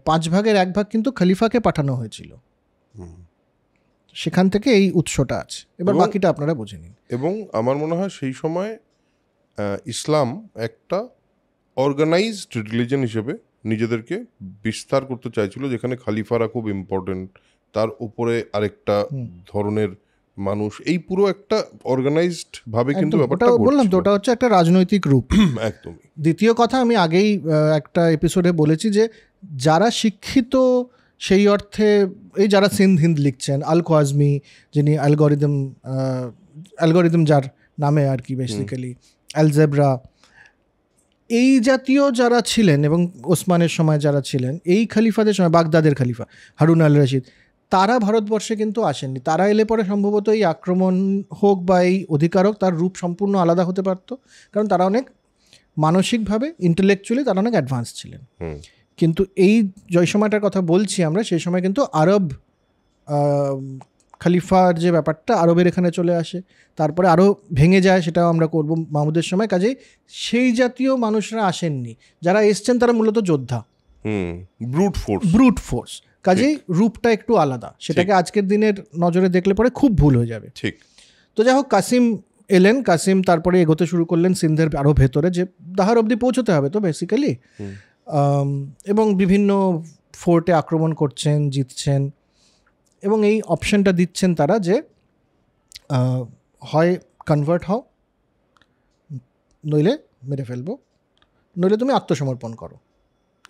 Speaker 2: 5 ভাগের 1 ভাগ কিন্তু খলিফাকে পাঠানো হয়েছিল, সেখান থেকে এই উৎসটা আছে। এবার বাকিটা আপনারা বুঝে নিন।
Speaker 1: এবং আমার মনে হয় সেই সময় ইসলাম একটা অর্গানাইজড রিলিজন হিসেবে নিজেদেরকে বিস্তার করতে চাইছিল, যেখানে খলিফারা খুব ইম্পর্টেন্ট, তার উপরে আরেকটা ধরনের মানুষ, এই পুরো একটা অর্গানাইজড ভাবে কিন্তু ব্যাপারটা
Speaker 2: বললাম তো, ওটা হচ্ছে একটা রাজনৈতিক রূপ।
Speaker 1: একদমই।
Speaker 2: দ্বিতীয় কথা, আমি আগেই একটা এপিসোডে বলেছি যে যারা শিক্ষিত সেই অর্থে, এই যারা সিন্ধ হিন্দ লিখছেন, আল খোয়াজমি যিনি অ্যালগরিদম যার নামে আর কি বেসিক্যালি, অ্যালজেব্রা, এই জাতীয় যারা ছিলেন এবং ওসমানের সময় যারা ছিলেন, এই খলিফাদের সময়, বাগদাদের খলিফা হারুন আল রশিদ, তারা ভারতবর্ষে কিন্তু আসেননি। তারা এলে পরে সম্ভবত এই আক্রমণ হোক বা এই অধিকার হোক, তার রূপ সম্পূর্ণ আলাদা হতে পারত, কারণ তারা অনেক মানসিকভাবে, ইন্টেলেকচুয়ালি তারা অনেক অ্যাডভান্স ছিলেন। কিন্তু এই যে সময়টার কথা বলছি আমরা, সেই সময় কিন্তু আরব খলিফার যে ব্যাপারটা আরবের এখানে চলে আসে, তারপরে আরও ভেঙে যায়, সেটাও আমরা করব মাহমুদের সময়। কাজেই সেই জাতীয় মানুষরা আসেননি, যারা এসছেন তারা মূলত যোদ্ধা, ব্রুট ফোর্স। কাজেই রূপটা একটু আলাদা, সেটাকে আজকের দিনের নজরে দেখলে পরে খুব ভুল হয়ে যাবে।
Speaker 1: ঠিক।
Speaker 2: তো যাই হোক, কাসিম এলেন, কাসিম তারপরে এগোতে শুরু করলেন সিন্ধের আরও ভেতরে, যে দাহার অবধি পৌঁছতে হবে তো বেসিক্যালি, এবং বিভিন্ন ফোর্টে আক্রমণ করছেন, জিতছেন, এবং এই অপশানটা দিচ্ছেন তারা যে হয় কনভার্ট হও, নইলে মেরে ফেলবো, নইলে তুমি আত্মসমর্পণ করো।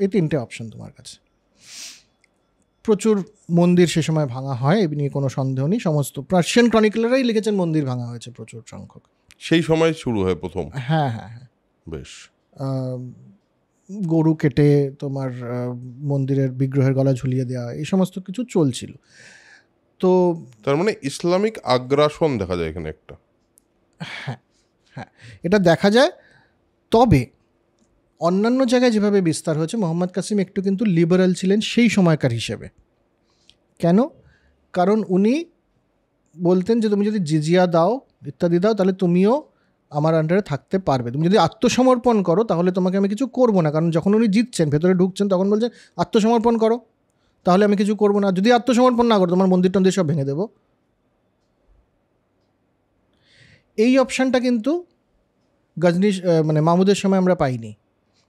Speaker 2: এই 3টে অপশান তোমার কাছে। প্রচুর মন্দির সে সময় ভাঙা হয়, এ নিয়ে কোনো সন্দেহ নেই। সমস্ত পার্সিয়ান ক্রনিকলাররাই লিখেছেন মন্দির ভাঙা হয়েছে প্রচুর সংখ্যক।
Speaker 1: সেই সময় শুরু হয় প্রথম।
Speaker 2: হ্যাঁ হ্যাঁ হ্যাঁ,
Speaker 1: বেশ।
Speaker 2: গরু কেটে তোমার মন্দিরের বিগ্রহের গলা ঝুলিয়ে দেওয়া, এই সমস্ত কিছু চলছিল। তো
Speaker 1: তার মানে ইসলামিক আগ্রাসন দেখা যায় এখানে একটা।
Speaker 2: হ্যাঁ হ্যাঁ, এটা দেখা যায়। তবে অন্যান্য জায়গায় যেভাবে বিস্তার হয়েছে, মোহাম্মদ কাসিম একটু কিন্তু লিবারাল ছিলেন সেই সময়কার হিসেবে। কেন? কারণ উনি বলতেন যে তুমি যদি জিজিয়া দাও, ইত্যাদি দাও, তাহলে তুমিও আমার আন্ডারে থাকতে পারবে। তুমি যদি আত্মসমর্পণ করো তাহলে তোমাকে আমি কিছু করবো না। কারণ যখন উনি জিতছেন, ভেতরে ঢুকছেন, তখন বলছেন আত্মসমর্পণ করো, তাহলে আমি কিছু করবো না। যদি আত্মসমর্পণ না করো, তোমার মন্দির টন্দির সব ভেঙে দেবো। এই অপশানটা কিন্তু গজনি মানে মাহমুদের সময় আমরা পাইনি,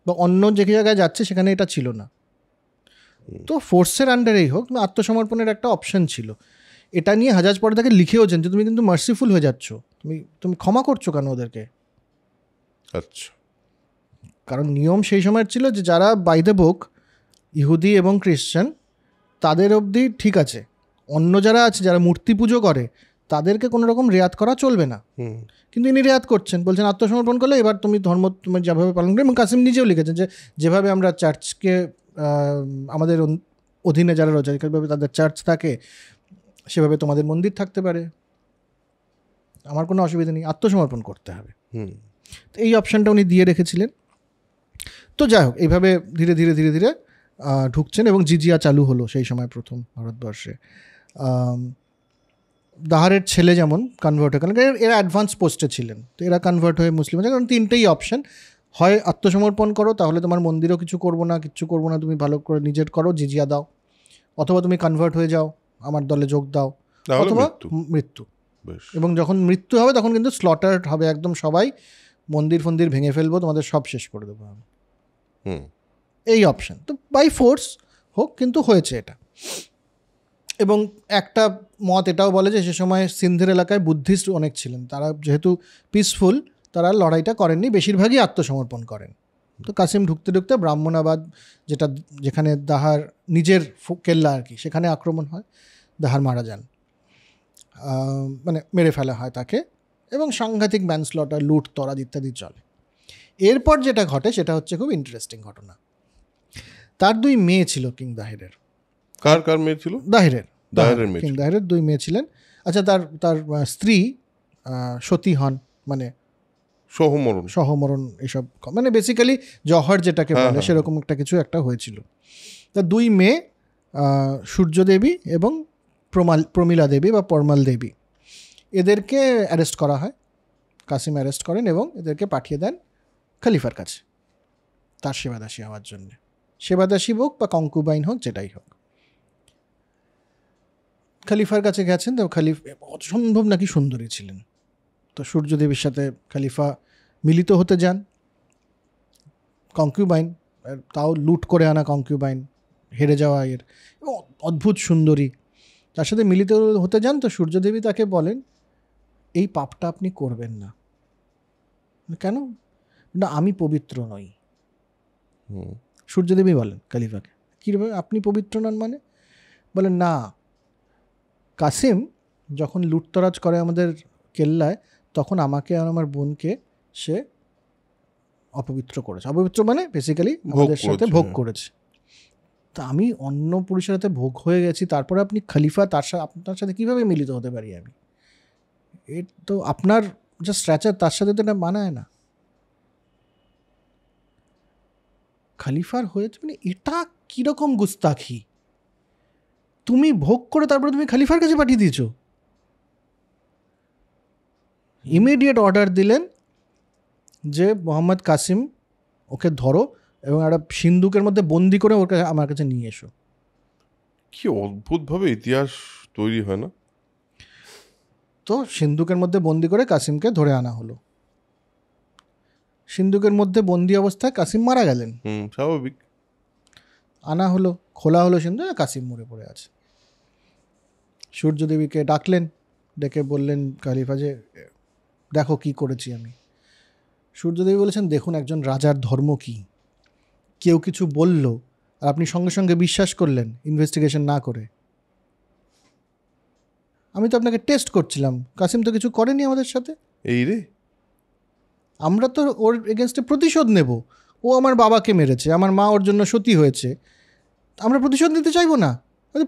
Speaker 2: বা অন্য যে জায়গায় যাচ্ছে সেখানে এটা ছিল না। তো ফোর্সের আন্ডারেই হোক, আত্মসমর্পণের একটা অপশান ছিল। এটা নিয়ে হাজাজ পরে তাকে লিখেওছেন যে তুমি কিন্তু মার্সিফুল হয়ে যাচ্ছ, তুমি ক্ষমা করছো কেন ওদেরকে?
Speaker 1: আচ্ছা,
Speaker 2: কারণ নিয়ম সেই সময় ছিল যে যারা বাই দ্য বুক ইহুদি এবং খ্রিশ্চান, তাদের অবধি ঠিক আছে, অন্য যারা আছে, যারা মূর্তি পুজো করে, তাদেরকে কোনো রকম রেয়াত করা চলবে না। কিন্তু ইনি রেয়াত করছেন, বলছেন আত্মসমর্পণ করলে এবার তুমি ধর্ম তুমি যেভাবে পালন করবে। এবং কাসিম নিজেও লিখেছেন যে যেভাবে আমরা চার্চকে, আমাদের অধীনে যারা রয়েছে যেভাবে তাদের চার্চ থাকে, সেভাবে তোমাদের মন্দির থাকতে পারে। আমার কোনো অসুবিধা নেই, আত্মসমর্পণ করতে হবে।
Speaker 1: হুম,
Speaker 2: তো এই অপশানটা উনি দিয়ে রেখেছিলেন। তো যাই হোক, এইভাবে ধীরে ধীরে ধীরে ধীরে ঢুকছেন এবং জিজিয়া চালু হলো সেই সময় প্রথম ভারতবর্ষে। দাহারের ছেলে যেমন কনভার্ট হয়ে গেলেন, এরা অ্যাডভান্স পোস্টে ছিলেন, তো এরা কনভার্ট হয়ে মুসলিম হয়ে, কারণ তিনটেই অপশান, হয় আত্মসমর্পণ করো, তাহলে তোমার মন্দিরও কিছু করবো না, কিচ্ছু করবো না, তুমি ভালো করে নিজের করো, জিজিয়া দাও, অথবা তুমি কনভার্ট হয়ে যাও, আমার দলে যোগ দাও, অথবা মৃত্যু। এবং যখন মৃত্যু হবে তখন কিন্তু স্লটার হবে একদম, সবাই মন্দির ফন্দির ভেঙে ফেলবো, তোমাদের সব শেষ করে দেবো আমি। এই অপশান তো বাই ফোর্স হোক, কিন্তু হয়েছে এটা। এবং একটা মত এটাও বলে যে সে সময় সিন্ধের এলাকায় বুদ্ধিস্ট অনেক ছিলেন, তারা যেহেতু পিসফুল, তারা লড়াইটা করেননি, বেশিরভাগই আত্মসমর্পণ করেন। তো কাসিম ঢুকতে ঢুকতে ব্রাহ্মণাবাদ, যেখানে দাহার নিজের কেল্লা আর কি, সেখানে আক্রমণ হয়, দাহার মারা যান, মানে মেরে ফেলা হয় তাকে, এবং সাংঘাতিক ম্যানস্লটার, লুট তরাজ ইত্যাদি চলে। এরপর যেটা ঘটে সেটা হচ্ছে খুব ইন্টারেস্টিং ঘটনা। তার 2 মেয়ে ছিল কিং দাহিরের।
Speaker 1: কার মেয়ে ছিল?
Speaker 2: দাহিরের
Speaker 1: কিং
Speaker 2: দাহিরের 2 মেয়ে ছিলেন। আচ্ছা, তার স্ত্রী সতী হন, মানে সহমরণ এসব, মানে বেসিক্যালি জহর যেটাকে বলে সেরকম একটা কিছু একটা হয়েছিল। তার 2 মেয়ে সূর্যদেবী এবং প্রমীলা দেবী বা পরমাল দেবী, এদেরকে অ্যারেস্ট করা হয়, কাসিম অ্যারেস্ট করেন এবং এদেরকে পাঠিয়ে দেন খলিফার কাছে তার সেবাদাসী হওয়ার জন্য। সেবাদাসী হোক বা কঙ্কুবাইন হোক, যেটাই হোক, খলিফার কাছে গেছেন। তো অসম্ভব নাকি সুন্দরী ছিলেন, তো সূর্যদেবীর সাথে খলিফা মিলিত হতে যান। কঙ্কিউবাইন, তাও লুট করে আনা কঙ্কিউবাইন, হেরে যাওয়া এর, অদ্ভুত সুন্দরী, তার সাথে মিলিত হতে যান। তো সূর্যদেবী তাকে বলেন, এই পাপটা আপনি করবেন না। কেন? না, আমি পবিত্র নই। সূর্যদেবী বলেন খলিফাকে, কীভাবে আপনি পবিত্র নন? মানে বলেন, না, কাসিম যখন লুটতরাজ করে আমাদের কেল্লায়, তখন আমাকে আর আমার বোনকে সে অপবিত্র করেছে। অপবিত্র মানে বেসিক্যালি আমাদের সাথে ভোগ করেছে। তা আমি অন্য পুরুষের সাথে ভোগ হয়ে গেছি, তারপরে আপনি খলিফা, আপনার সাথে কীভাবে মিলিত হতে পারি আমি? এর তো আপনার যা স্ট্র্যাচার, তার সাথে তো এটা মানায় না। খলিফার হয়েছে মানে এটা কীরকম গুস্তাখি? তুমি ভোগ করে তারপরে তুমি খলিফার কাছে পাঠিয়ে দিয়েছো। ইমিডিয়েট অর্ডার দিলেন যে মোহাম্মদ কাসিম, ওকে ধরো এবং একটা সিন্দুকের মধ্যে বন্দি করে ওকে আমার কাছে নিয়ে এসো।
Speaker 1: কি অদ্ভুতভাবে ইতিহাস তৈরি হয় না?
Speaker 2: তো সিন্দুকের মধ্যে বন্দি করে কাসিমকে ধরে আনা হলো। সিন্দুকের মধ্যে বন্দি অবস্থায় কাসিম মারা গেলেন।
Speaker 1: স্বাভাবিক।
Speaker 2: আনা হলো, খোলা হলো সিন্দুক, কাসিম মরে পড়ে আছে। সূর্যদেবীকে ডাকলেন, ডেকে বললেন খলিফা যে দেখো কি করেছি আমি। সূর্যদেবী বলেছেন, দেখুন একজন রাজার ধর্ম কি, কেউ কিছু বলল আর আপনি সঙ্গে সঙ্গে বিশ্বাস করলেন ইনভেস্টিগেশন না করে। আমি তো আপনাকে টেস্ট করছিলাম, কাসিম তো কিছু করেনি আমাদের সাথে।
Speaker 1: এই রে,
Speaker 2: আমরা তো ওর এগেনস্টে প্রতিশোধ নেব। ও আমার বাবাকে মেরেছে, আমার মা ওর জন্য সতী হয়েছে, আমরা প্রতিশোধ নিতে চাইবো না?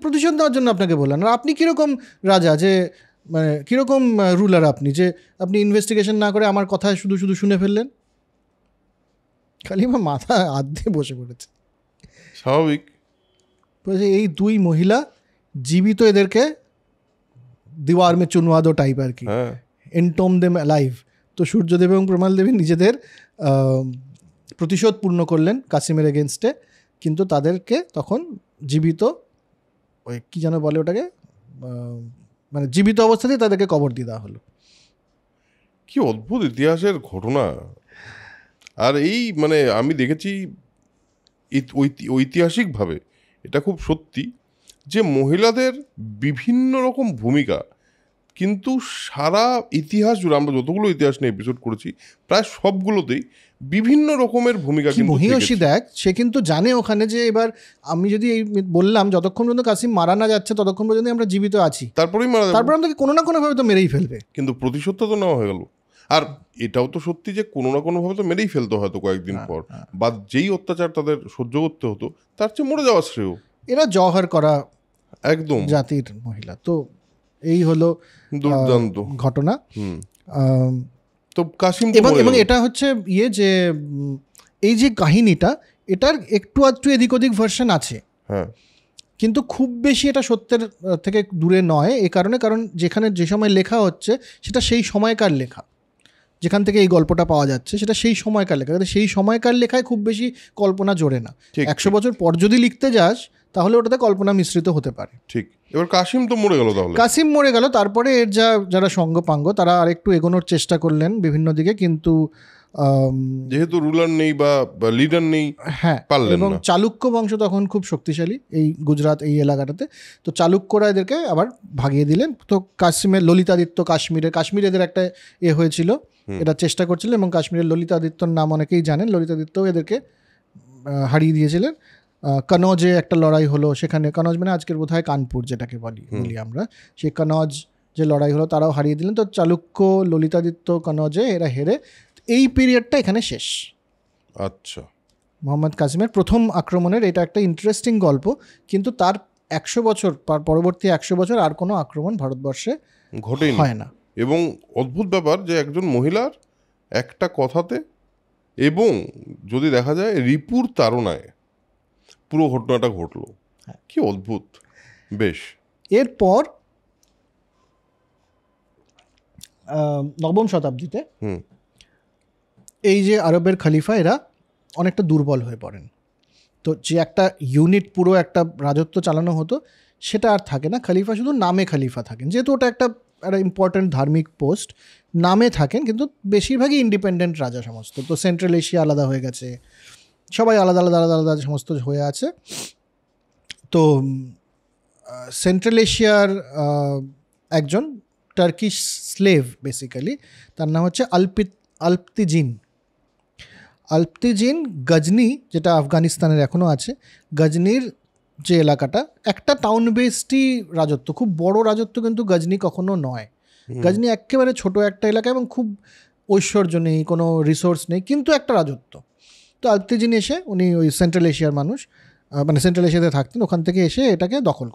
Speaker 2: প্রতিশোধ দেওয়ার জন্য আপনাকে বললেন। আর আপনি কীরকম রাজা, যে মানে কীরকম রুলার আপনি, যে আপনি ইনভেস্টিগেশন না করে আমার কথা শুধু শুধু শুনে ফেললেন? খালি আমার মাথা হাত দিয়ে বসে পড়েছে।
Speaker 1: স্বাভাবিক।
Speaker 2: এই 2 মহিলা জীবিত, এদেরকে দিওয়ার মে চুনওয়া দো টাইপ আর কি, এনটম দেম লাইভ। তো সূর্যদেব এবং প্রমাল দেবী নিজেদের প্রতিশোধ পূর্ণ করলেন কাসিমের এগেনস্টে, কিন্তু তাদেরকে তখন জীবিত, ওই কী যেন বলে ওটাকে, মানে জীবিত অবস্থাতেই তাদেরকে কবর দিয়ে দেওয়া হলো।
Speaker 1: কি অদ্ভুত ইতিহাসের ঘটনা। আর এই মানে আমি দেখেছি ঐতিহাসিকভাবে এটা খুব সত্যি যে মহিলাদের বিভিন্ন রকম ভূমিকা, কিন্তু সারা ইতিহাস জুড়ে আমরা যতগুলো ইতিহাস নিয়ে এপিসোড করেছি প্রায় সবগুলোতেই বিভিন্ন রকমের ভূমিকা।
Speaker 2: মহিষী দেখ, সে কিন্তু জানে ওখানে যে এবার আমি যদি এই বললাম যতক্ষণ পর্যন্ত কাসিম মারা না যাচ্ছে ততক্ষণ পর্যন্ত আমরা জীবিত আছি,
Speaker 1: তারপর
Speaker 2: আমাদেরকে কোনো না কোনোভাবে তো মেরেই ফেলবে।
Speaker 1: কিন্তু প্রতিশোধটা তো নেওয়া হয়ে গেল। আর এটাও তো সত্যি যে কোনো না কোনোভাবে তো মেরেই ফেলতো হয়তো কয়েকদিন পর, বা যেই অত্যাচার তাদের সহ্য করতে হতো তার চেয়ে মরে যাওয়া শ্রেয়।
Speaker 2: এরা জহর করা
Speaker 1: একদম
Speaker 2: জাতির মহিলা। তো এই হলো
Speaker 1: দুর্দান্ত
Speaker 2: ঘটনা।
Speaker 1: তো কাসিম
Speaker 2: এবং এটা হচ্ছে যে এই যে কাহিনীটা, এটার একটু আধটু এদিক ওদিক ভার্সন আছে,
Speaker 1: হ্যাঁ,
Speaker 2: কিন্তু খুব বেশি এটা সত্যের থেকে দূরে নয়। এই কারণে, কারণ যেখানে যে সময় লেখা হচ্ছে সেটা সেই সময়কার লেখা, যেখান থেকে এই গল্পটা পাওয়া যাচ্ছে সেটা সেই সময়কার লেখা। সেই সময়কার লেখায় খুব বেশি কল্পনা জোরে না। 100 বছর পর যদি লিখতে যাস তাহলে ওটাতে কল্পনা মিশ্রিত হতে পারে।
Speaker 1: ঠিক। এবার কাসিম তো মরে গেল, তাহলে
Speaker 2: কাসিম মরে গেল। তারপরে এর যারা সঙ্গপাঙ্গ তারা আরেকটু এগোনোর চেষ্টা করলেন বিভিন্ন দিকে, কিন্তু
Speaker 1: যেহেতু রুলার নেই বা লিডার নেই,
Speaker 2: হ্যাঁ, এবং চালুক্য বংশ তখন খুব শক্তিশালী এই গুজরাট এই এলাকাটাতে। তো চালুক্যরা এদেরকে আবার ভাগিয়ে দিলেন। তো কাশ্মীর ললিতাদিত্য, কাশ্মীর এদের একটা হয়েছিল, এটা চেষ্টা করছিল, এবং কাশ্মীরের ললিতাদিত্যর নাম অনেকেই জানেন। ললিতাদিত্য এদেরকে হারিয়ে দিয়েছিলেন। কনৌজে একটা লড়াই হলো, সেখানে কনৌজ মানে আজকের বোধহয় কানপুর যেটাকে বলি আমরা, সেই কনৌজ যে লড়াই হলো তারাও হারিয়ে দিলেন। তো চালুক্য, ললিতাদিত্য, কনৌজে এরা হেরে এই পিরিয়ডটা এখানে শেষ।
Speaker 1: আচ্ছা,
Speaker 2: মোহাম্মদ কাসিমের প্রথম আক্রমণের এটা একটা ইন্টারেস্টিং গল্প, কিন্তু তার 100 বছর পরবর্তী 100 বছর আর কোনো আক্রমণ ভারতবর্ষে ঘটেনি, হয় না।
Speaker 1: এবং অদ্ভুত ব্যাপার যে একজন মহিলার একটা কথাতে, এবং যদি দেখা যায় রিপুর তাড়নায় পুরো ঘটনাটা ঘটলো, কি অদ্ভুত। বেশ,
Speaker 2: এরপর নবম শতাব্দীতে এই যে আরবের খলিফা এরা অনেকটা দুর্বল হয়ে পড়েন। তো যে একটা ইউনিট পুরো একটা রাজত্ব চালানো হতো সেটা আর থাকে না। খলিফা শুধু নামে খলিফা থাকেন, যেহেতু ওটা একটা ইম্পর্ট্যান্ট ধার্মিক পোস্ট, নামে থাকেন, কিন্তু বেশিরভাগই ইন্ডিপেন্ডেন্ট রাজা সমস্ত। তো সেন্ট্রাল এশিয়া আলাদা হয়ে গেছে, সবাই আলাদা আলাদা আলাদা আলাদা সমস্ত হয়ে আছে। তো সেন্ট্রাল এশিয়ার একজন টার্কিশ স্লেভ বেসিক্যালি, তার নাম হচ্ছে আলপতিজিন গজনি, যেটা আফগানিস্তানের এখনও আছে। গজনির যে এলাকাটা একটা টাউন বেসডই রাজত্ব, খুব বড় রাজত্ব কিন্তু গজনি কখনো নয়। গজনি একেবারে ছোট একটা এলাকা এবং খুব ঐশ্বর্য নেই, কোনো রিসোর্স নেই, কিন্তু একটা রাজত্ব। তো আলপতিজিন এসে, উনি ওই সেন্ট্রাল এশিয়ার মানুষ, মানে সেন্ট্রাল এশিয়াতে থাকতেন, ওখান থেকে এসে এটাকে দখল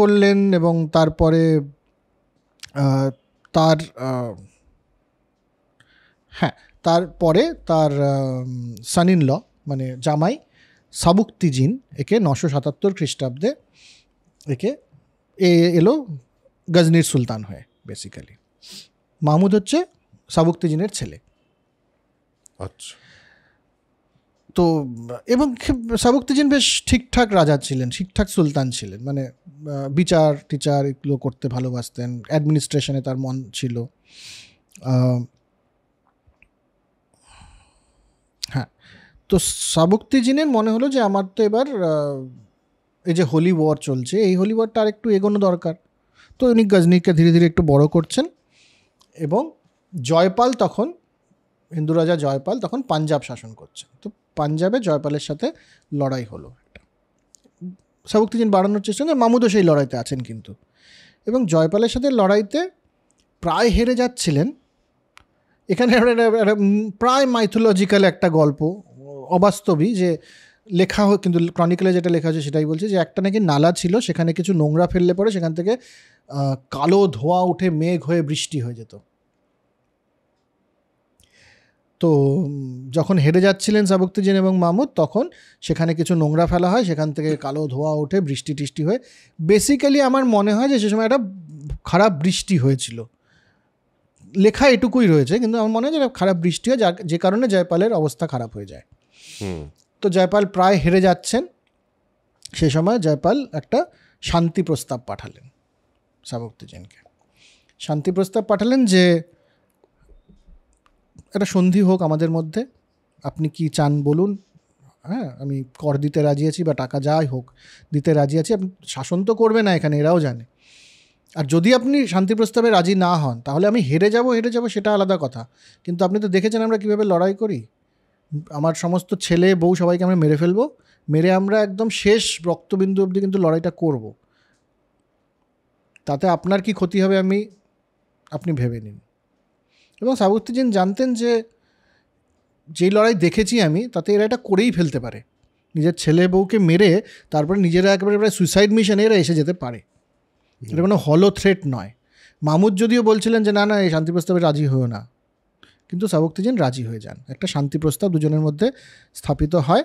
Speaker 2: করলেন এবং তারপরে তার সান ইন ল মানে জামাই সাবুকতিজিন, একে 977 খ্রিস্টাব্দে এলো গজনির সুলতান হয়ে। বেসিক্যালি মাহমুদ হচ্ছে সাবুকতিজিনের ছেলে।
Speaker 1: আচ্ছা।
Speaker 2: তো এবং সাবুকতিজিন বেশ ঠিকঠাক রাজা ছিলেন, ঠিকঠাক সুলতান ছিলেন, মানে বিচার টিচার এগুলো করতে ভালোবাসতেন, অ্যাডমিনিস্ট্রেশনে তার মন ছিল। হ্যাঁ, তো সাবুকতিজিনের মনে হলো যে আমার তো এবার এই যে হোলি ওয়ার চলছে, এই হোলি ওয়ারটা আর একটু এগোনো দরকার। তো উনি গজনিকে ধীরে ধীরে একটু বড় করছেন, এবং জয়পাল তখন, হিন্দু রাজা জয়পাল তখন পাঞ্জাব শাসন করছেন। তো পাঞ্জাবে জয়পালের সাথে লড়াই হলো একটা, সাবুকতিজিন বাড়ানোর চেষ্টা করে, মাহমুদও সেই লড়াইতে আছেন কিন্তু, এবং জয়পালের সাথে লড়াইতে প্রায় হেরে যাচ্ছিলেন। এখানে প্রায় মাইথোলজিক্যাল একটা গল্প, অবাস্তবই, যে লেখা কিন্তু ক্রনিকলে যেটা লেখা হয়েছে সেটাই বলছে যে একটা নাকি নালা ছিল, সেখানে কিছু নোংরা ফেললে পরে সেখান থেকে কালো ধোঁয়া উঠে মেঘ হয়ে বৃষ্টি হয়ে যেত। তো যখন হেরে যাচ্ছিলেন সাবুকতিজিন এবং মাহমুদ, তখন সেখানে কিছু নোংরা ফেলা হয়, সেখান থেকে কালো ধোঁয়া ওঠে, বৃষ্টি টিষ্টি হয়ে, বেসিক্যালি আমার মনে হয় যে সে সময় একটা খারাপ বৃষ্টি হয়েছিল। লেখা এটুকুই রয়েছে, কিন্তু আমার মনে হয় যে খারাপ বৃষ্টি হয়, যে কারণে জয়পালের অবস্থা খারাপ হয়ে যায়। তো জয়পাল প্রায় হেরে যাচ্ছেন, সে সময় জয়পাল একটা শান্তি প্রস্তাব পাঠালেন সাবুকতিজিনকে। শান্তি প্রস্তাব পাঠালেন যে একটা সন্ধি হোক আমাদের মধ্যে, আপনি কি চান বলুন, হ্যাঁ আমি কর দিতে রাজি আছি, বা টাকা যাই হোক দিতে রাজি আছি, আপনি শাসন তো করবে না এখানে, এরাও জানে। আর যদি আপনি শান্তি প্রস্তাবে রাজি না হন তাহলে আমি হেরে যাব সেটা আলাদা কথা, কিন্তু আপনি তো দেখেছেন আমরা কীভাবে লড়াই করি, আমার সমস্ত ছেলে বউ সবাইকে আমরা মেরে ফেলবো, মেরে আমরা একদম শেষ রক্তবিন্দু অবধি কিন্তু লড়াইটা করব, তাতে আপনার কি ক্ষতি হবে আপনি ভেবে নিন। এবং সাবুকতিজিন জানতেন যে যেই লড়াই দেখেছি আমি, তাতে এরা এটা করেই ফেলতে পারে, নিজের ছেলে বউকে মেরে তারপরে নিজেরা একেবারে প্রায় সুইসাইড মিশনে এরা এসে যেতে পারে। এটা কোনো হলো থ্রেট নয়। মাহমুদ যদিও বলছিলেন যে না এই শান্তি প্রস্তাবে রাজি হয়েও না, কিন্তু সাবুকতিজিন রাজি হয়ে যান, একটা শান্তি প্রস্তাব দুজনের মধ্যে স্থাপিত হয়।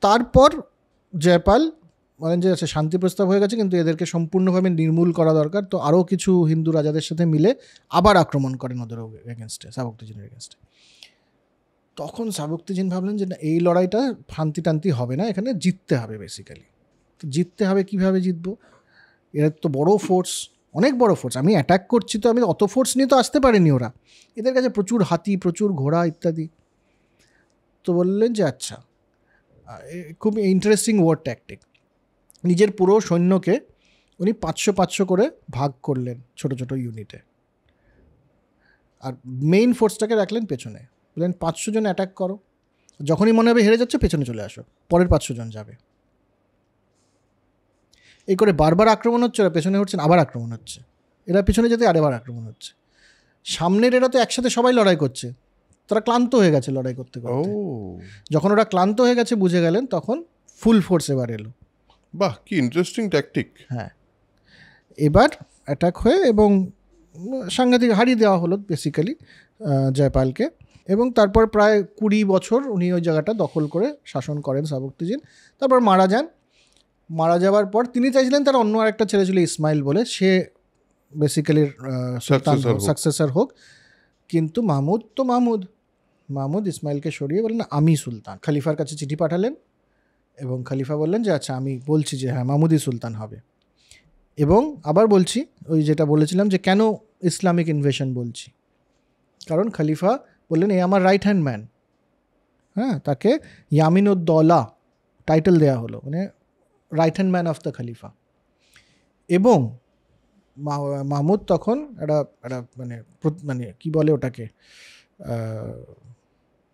Speaker 2: তারপর জয়পাল বলেন যে আচ্ছা শান্তি প্রস্তাব হয়ে গেছে, কিন্তু এদেরকে সম্পূর্ণভাবে নির্মূল করা দরকার। তো আরও কিছু হিন্দু রাজাদের সাথে মিলে আবার আক্রমণ করেন ওদের এগেনস্টে, সাবুকতিজিনের এগেনস্টে। তখন সাবুকতিজিন ভাবলেন যে না, এই লড়াইটা শান্তি টান্তি হবে না, এখানে জিততে হবে বেসিক্যালি। তো জিততে হবে, কীভাবে জিতবো? এরা তো বড় ফোর্স, অনেক বড় ফোর্স, আমি অ্যাটাক করছি, তো আমি অত ফোর্স নিয়ে তো আসতে পারিনি ওরা, এদের কাছে প্রচুর হাতি, প্রচুর ঘোড়া ইত্যাদি। তো বললেন যে আচ্ছা, খুব ইন্টারেস্টিং ওয়ার ট্যাকটিক। নিজের পুরো সৈন্যকে উনি 500 করে ভাগ করলেন ছোট ছোট ইউনিটে, আর মেইন ফোর্সটাকে রাখলেন পেছনে। বললেন 500 জন অ্যাটাক করো, যখনই মনে হবে হেরে যাচ্ছে পেছনে চলে আসো, পরের 500 জন যাবে। এই করে বারবার আক্রমণ হচ্ছে, ওরা পেছনে হচ্ছেন, আবার আক্রমণ হচ্ছে, এরা পিছনে যেতে আরেবার আক্রমণ হচ্ছে। সামনের এরা তো একসাথে সবাই লড়াই করছে, তারা ক্লান্ত হয়ে গেছে লড়াই করতে করতে। যখন ওরা ক্লান্ত হয়ে গেছে বুঝে গেলেন, তখন ফুল ফোর্স এবার এলো।
Speaker 1: বাহ, কি ইন্টারেস্টিং ট্যাকটিক।
Speaker 2: হ্যাঁ, এবার অ্যাটাক হয়ে এবং সাংঘাতিক হারিয়ে দেওয়া হলো বেসিক্যালি জয়পালকে। এবং তারপর প্রায় 20 বছর উনি ওই জায়গাটা দখল করে শাসন করেন সাবুকতিজিন। তারপর মারা যান। মারা যাওয়ার পর তিনি চাইছিলেন তার অন্য আরেকটা ছেলে ছিল ইসমাইল বলে, সে বেসিক্যালি সাকসেসর হোক। কিন্তু মাহমুদ ইসমাইলকে সরিয়ে বললেন আমি সুলতান। খলিফার কাছে চিঠি পাঠালেন এবং খলিফা বললেন যে আচ্ছা আমি বলছি যে হ্যাঁ মাহমুদই সুলতান হবে। এবং আবার বলছি, ওই যেটা বলেছিলাম যে কেন ইসলামিক ইনভেশন বলছি, কারণ খলিফা বললেন এই আমার রাইট হ্যান্ড ম্যান। হ্যাঁ, তাকে ইয়ামিনুদ্দৌলা টাইটেল দেওয়া হলো, মানে right hand man of the খলিফা। এবং মাহমুদ তখন একটা মানে কি বলে ওটাকে,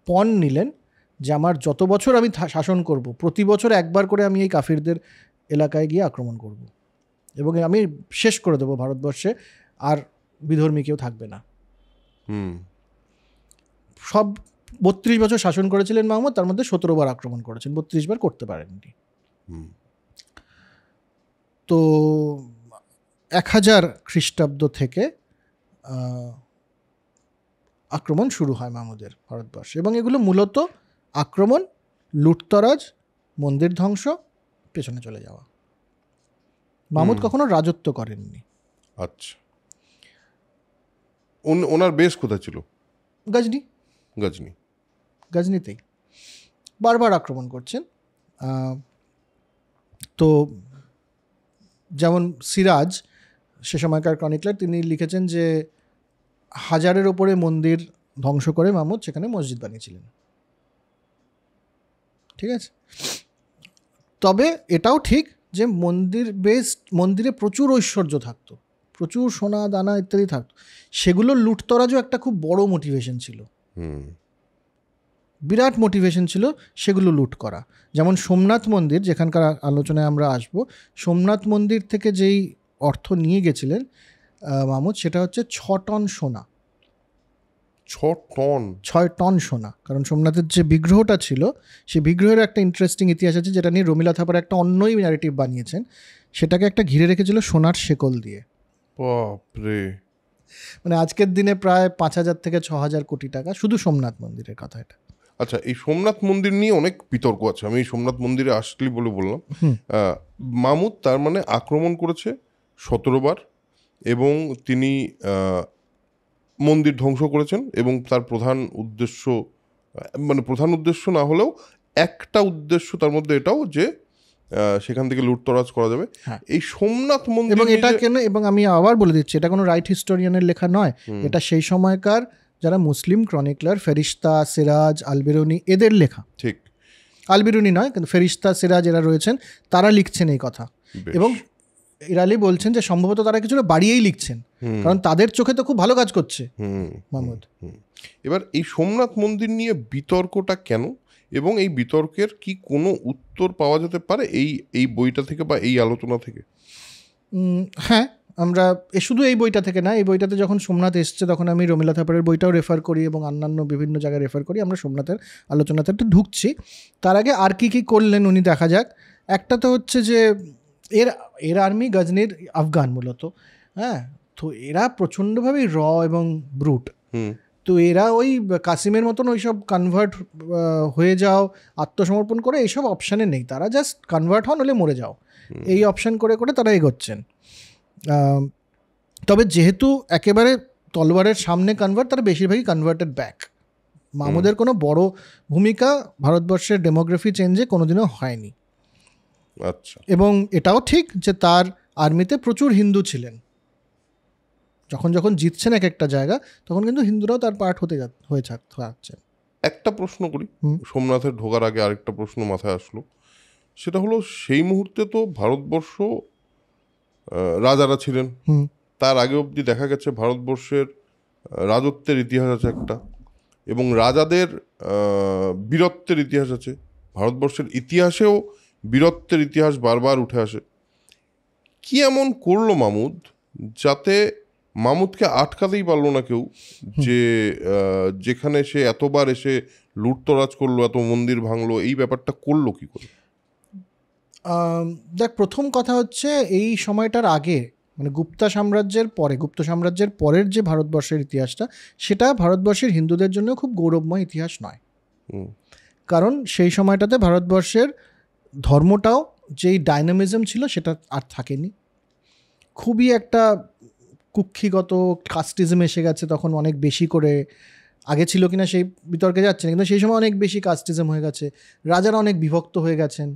Speaker 2: পণ নিলেন যে আমার যত বছর আমি শাসন করব, প্রতি বছর একবার করে আমি এই কাফিরদের এলাকায় গিয়ে আক্রমণ করব এবং আমি শেষ করে দেবো ভারতবর্ষে, আর বিধর্মী কেউ থাকবে না। সব 32 বছর শাসন করেছিলেন মাহমুদ, তার মধ্যে 17 বার আক্রমণ করেছেন, 32 বার করতে পারেননি। তো 1000 খ্রিস্টাব্দ থেকে আক্রমণ শুরু হয় মাহমুদের ভারতবর্ষে। এবং এগুলো মূলত আক্রমণ, লুটতরাজ, মন্দির ধ্বংস, পেছনে চলে যাওয়া। মাহমুদ কখনো রাজত্ব করেননি।
Speaker 1: আচ্ছা, ওনার বেশ কোথায় ছিল?
Speaker 2: গজনিতেই বারবার আক্রমণ করছেন। তো যেমন সিরাজ, সে সময়কার ক্রনিকলার, তিনি লিখেছেন যে 1000-এর ওপরে মন্দির ধ্বংস করে মাহমুদ সেখানে মসজিদ বানিয়েছিলেন। ঠিক আছে, তবে এটাও ঠিক যে মন্দিরে প্রচুর ঐশ্বর্য থাকতো, প্রচুর সোনা দানা ইত্যাদি থাকতো, সেগুলো লুটতরাজও একটা খুব বড় মোটিভেশন ছিল, বিরাট মোটিভেশন ছিল সেগুলো লুট করা। যেমন সোমনাথ মন্দির, যেখানকার আলোচনায় আমরা আসব, সোমনাথ মন্দির থেকে যেই অর্থ নিয়ে গেছিলেন মাহমুদ, সেটা হচ্ছে 6 টন সোনা। 6 টন সোনা। কারণ সোমনাথের যে বিগ্রহটা ছিল, সেই বিগ্রহের একটা ইন্টারেস্টিং ইতিহাস আছে, যেটা নিয়ে রমিলা থাপার একটা অন্যই ন্যারেটিভ বানিয়েছেন। সেটাকে একটা ঘিরে রেখেছিল সোনার শেকল দিয়ে।
Speaker 1: বাপরে!
Speaker 2: মানে আজকের দিনে প্রায় 5000 থেকে 6000 কোটি টাকা, শুধু সোমনাথ মন্দিরের কথা এটা।
Speaker 1: আচ্ছা, এই সোমনাথ মন্দির নিয়ে অনেক বিতর্ক আছে, আমি এই সোমনাথ মন্দিরে আসলি বলে বললাম। মাহমুদ তার মানে আক্রমণ করেছে 17 বার এবং তিনি মন্দির ধ্বংস করেছেন, এবং তার প্রধান উদ্দেশ্য না হলেও একটা উদ্দেশ্য তার মধ্যে এটাও যে সেখান থেকে লুটতরাজ করা যাবে। এই সোমনাথ মন্দির,
Speaker 2: এবং এটা কেন, এবং আমি আবার বলে দিচ্ছি, এটা কোনো রাইট হিস্টোরিয়ানের লেখা নয়, এটা সেই সময়কার যারা মুসলিম ক্রনিকলার, ফেরিস্তা, সিরাজ, আলবেরুনি, এদের লেখা।
Speaker 1: ঠিক,
Speaker 2: আলবেরুনি নয়, কিন্তু ফেরিস্তা, সিরাজ এরা রয়েছেন, তারা লিখছেন এই কথা। এবং ইরালি বলছেন যে সম্ভবত তারা কিছুটা বাড়িয়েই লিখছেন, কারণ তাদের চোখে তো খুব ভালো কাজ করছে মাহমুদ।
Speaker 1: এবার এই সোমনাথ মন্দির নিয়ে বিতর্কটা কেন, এবং এই বিতর্কের কি কোনো উত্তর পাওয়া যেতে পারে এই বইটা থেকে বা এই আলোচনা থেকে?
Speaker 2: হ্যাঁ, আমরা শুধু এই বইটা থেকে না, এই বইটাতে যখন সোমনাথ এসছে তখন আমি রমিলা থাপারের বইটাও রেফার করি এবং অন্যান্য বিভিন্ন জায়গায় রেফার করি। আমরা সোমনাথের আলোচনাতে একটু ঢুকছি, তার আগে আর কি করলেন উনি দেখা যাক। একটা তো হচ্ছে যে এর এর আর্মি গজনির আফগান মূলত, হ্যাঁ। তো এরা প্রচণ্ডভাবে এবং ব্রুট। তো এরা ওই কাসিমের মতন ওইসব কনভার্ট হয়ে যাও, আত্মসমর্পণ করে এইসব অপশানে নেই, তারা জাস্ট কনভার্ট হন হলে মরে যাও, এই অপশান করে করে তারা এগোচ্ছেন। তবে যেহেতু একেবারে তলোয়ারের সামনে কনভার্ট, তারা বেশিরভাগই কনভার্টেড ব্যাক। মাহমুদের কোনো বড় ভূমিকা ভারতবর্ষের ডেমোগ্রাফি চেঞ্জে কোনোদিনও হয়নি।
Speaker 1: আচ্ছা।
Speaker 2: এবং এটাও ঠিক যে তার আর্মিতে প্রচুর হিন্দু ছিলেন। যখন যখন জিতছেন এক একটা জায়গা, তখন কিন্তু হিন্দুরাও তার পার্ট হয়ে থাকছেন।
Speaker 1: একটা প্রশ্ন করি, সোমনাথের ঢোকার আগে আরেকটা প্রশ্ন মাথায় আসলো, সেটা হলো সেই মুহূর্তে তো ভারতবর্ষ রাজারা ছিলেন, তার আগে অবধি দেখা গেছে ভারতবর্ষের রাজত্বের ইতিহাস আছে একটা, এবং রাজাদের বীরত্বের ইতিহাস আছে। ভারতবর্ষের ইতিহাসেও বীরত্বের ইতিহাস বারবার উঠে আসে। কি এমন করলো মামুদ যাতে মামুদকে আটকাতেই পারলো না কেউ, যে যেখানে সে এতবার এসে লুটতরাজ করলো, এত মন্দির ভাঙলো, এই ব্যাপারটা করলো কি করে?
Speaker 2: দেখ, প্রথম কথা হচ্ছে এই সময়টার আগে, মানে গুপ্ত সাম্রাজ্যের পরের যে ভারতবর্ষের ইতিহাসটা, সেটা ভারতবর্ষের হিন্দুদের জন্য খুব গৌরবময় ইতিহাস নয়। কারণ সেই সময়টাতে ভারতবর্ষের ধর্মটাও যেই ডাইনামিজম ছিল সেটা আর থাকেনি। খুবই একটা কুক্ষিগত কাস্টিজম এসে গেছে তখন অনেক বেশি করে। আগে ছিল কিনা সেই বিতর্কে যাচ্ছে না, কিন্তু সেই সময় অনেক বেশি কাস্টিজম হয়ে গেছে, রাজারা অনেক বিভক্ত হয়ে গেছেন।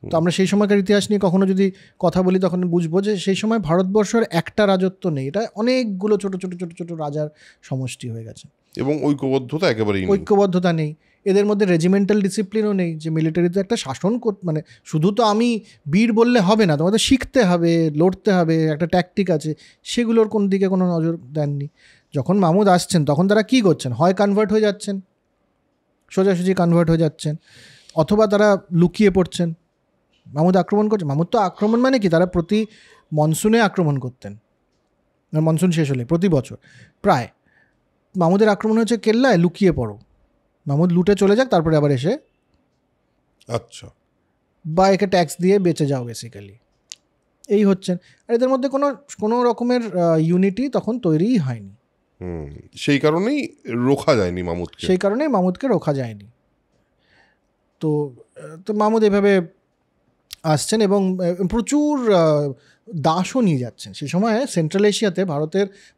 Speaker 2: তো আমরা সেই সময়কার ইতিহাস নিয়ে কখনো যদি কথা বলি তখন বুঝবো যে সেই সময় ভারতবর্ষের একটা রাজত্ব নেই, এটা অনেকগুলো ছোট ছোট ছোট ছোট রাজার সমষ্টি হয়ে গেছে।
Speaker 1: এবং ঐক্যবদ্ধতা
Speaker 2: নেই, এদের মধ্যে রেজিমেন্টাল ডিসিপ্লিনও নেই, যে মিলিটারিতে একটা শাসন মানে শুধু তো আমি বীর বললে হবে না, তোমাদের শিখতে হবে, লড়তে হবে, একটা ট্যাকটিক আছে, সেগুলোর কোন দিকে কোনো নজর দেননি। যখন মাহমুদ আসছেন তখন তারা কি করছেন, হয় কনভার্ট হয়ে যাচ্ছেন, সোজাসুজি কনভার্ট হয়ে যাচ্ছেন, অথবা তারা লুকিয়ে পড়ছেন। মাহমুদ আক্রমণ করছে, মাহমুদ তো আক্রমণ মানে কি, তারা প্রতি মনসুনে আক্রমণ করতেন, মনসুন শেষ হলে প্রতি বছর প্রায়। মাহমুদের আক্রমণ হচ্ছে কেল্লায় লুকিয়ে পড়ো, মাহমুদ লুটে চলে যাক, তারপরে আবার এসে
Speaker 1: আচ্ছা
Speaker 2: বা একে ট্যাক্স দিয়ে বেঁচে যাও, বেসিক্যালি এই হচ্ছেন। আর এদের মধ্যে কোনো রকমের ইউনিটি তখন তৈরিই হয়নি।
Speaker 1: সেই কারণেই মাহমুদকে
Speaker 2: রোখা যায়নি। তো মাহমুদ এভাবে আসছেন এবং প্রচুর দাসও নিয়ে যাচ্ছেন। সে সময় সেন্ট্রাল এশিয়াতে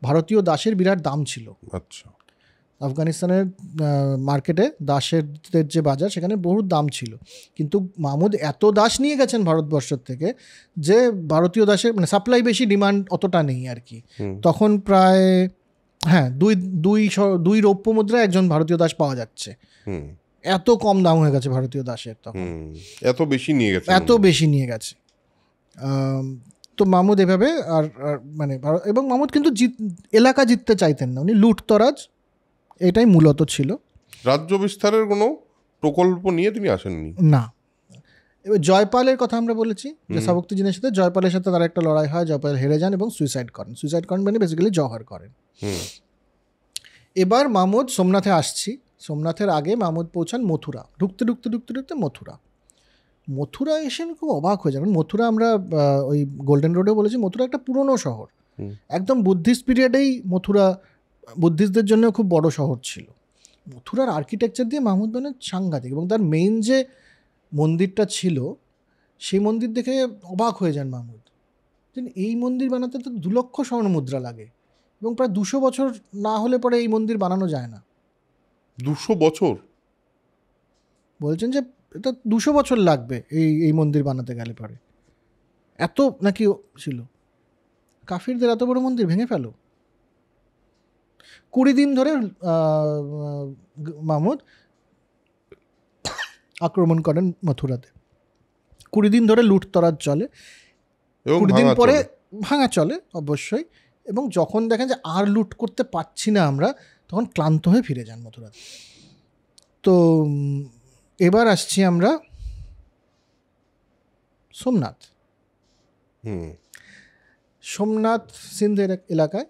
Speaker 2: ভারতীয় দাসের বিরাট দাম ছিল।
Speaker 1: আচ্ছা।
Speaker 2: আফগানিস্তানের মার্কেটে দাসের যে বাজার, সেখানে বহু দাম ছিল, কিন্তু মাহমুদ এত দাস নিয়ে গেছেন ভারতবর্ষের থেকে যে ভারতীয় দাসের মানে সাপ্লাই বেশি, ডিমান্ড অতটা নেই আর কি। তখন প্রায় দুই রৌপ্য মুদ্রায় একজন ভারতীয় দাস পাওয়া যাচ্ছে। এত কম দাম হয়ে গেছে ভারতীয় দাসের তখন,
Speaker 1: এত বেশি নিয়ে গেছে।
Speaker 2: তো মাহমুদ এভাবে আর মানে এবং মাহমুদ কিন্তু এলাকা জিততে চাইতেন না, উনি লুটতরাজ, এটাই মূলত ছিল।
Speaker 1: রাজ্য বিস্তারের কোনো প্রকল্প নিয়ে তিনি আসেননি
Speaker 2: না। এবার জয়পালের কথা আমরা বলেছি, যে সাবুক্তিজিনের সাথে জয়পালের সাথে তার একটা লড়াই হয়, জয়পাল হেরে যান এবং সুইসাইড করেন মানে বেসিক্যালি জহর করেন। এবার মাহমুদ সোমনাথে আসছি, সোমনাথের আগে মাহমুদ পৌঁছান মথুরা। ঢুকতে মথুরা এসে খুব অবাক হয়ে যাবেন। মথুরা আমরা ওই গোল্ডেন রোডে বলেছি, মথুরা একটা পুরনো শহর, একদম বুদ্ধিস্ট পিরিয়ডেই মথুরা বুদ্ধিস্টদের জন্য খুব বড় শহর ছিল। মথুরার আর্কিটেকচার দিয়ে মাহমুদ বানান সাংঘাতিক, এবং তার মেইন যে মন্দিরটা ছিল সেই মন্দির দেখে অবাক হয়ে যান মাহমুদ। এই মন্দির বানাতে তো 2 লক্ষ স্বর্ণ মুদ্রা লাগে, এবং প্রায় 200 বছর না হলে পরে এই মন্দির বানানো যায় না।
Speaker 1: 200 বছর
Speaker 2: বলছেন যে এটা 200 বছর লাগবে এই মন্দির বানাতে গেলে পরে। এত নাকি ছিল, কাফিরদের এত বড় মন্দির ভেঙে ফেলো। 20 দিন ধরে মাহমুদ আক্রমণ করেন মথুরাতে। 20 দিন ধরে লুটতরাজ চলে, 20 দিন পরে ভাঙা চলে অবশ্যই। এবং যখন দেখেন যে আর লুট করতে পারছি না আমরা, তখন ক্লান্ত হয়ে ফিরে যান মথুরাতে। তো এবার আসছি আমরা সোমনাথ সিন্ধের এলাকায়।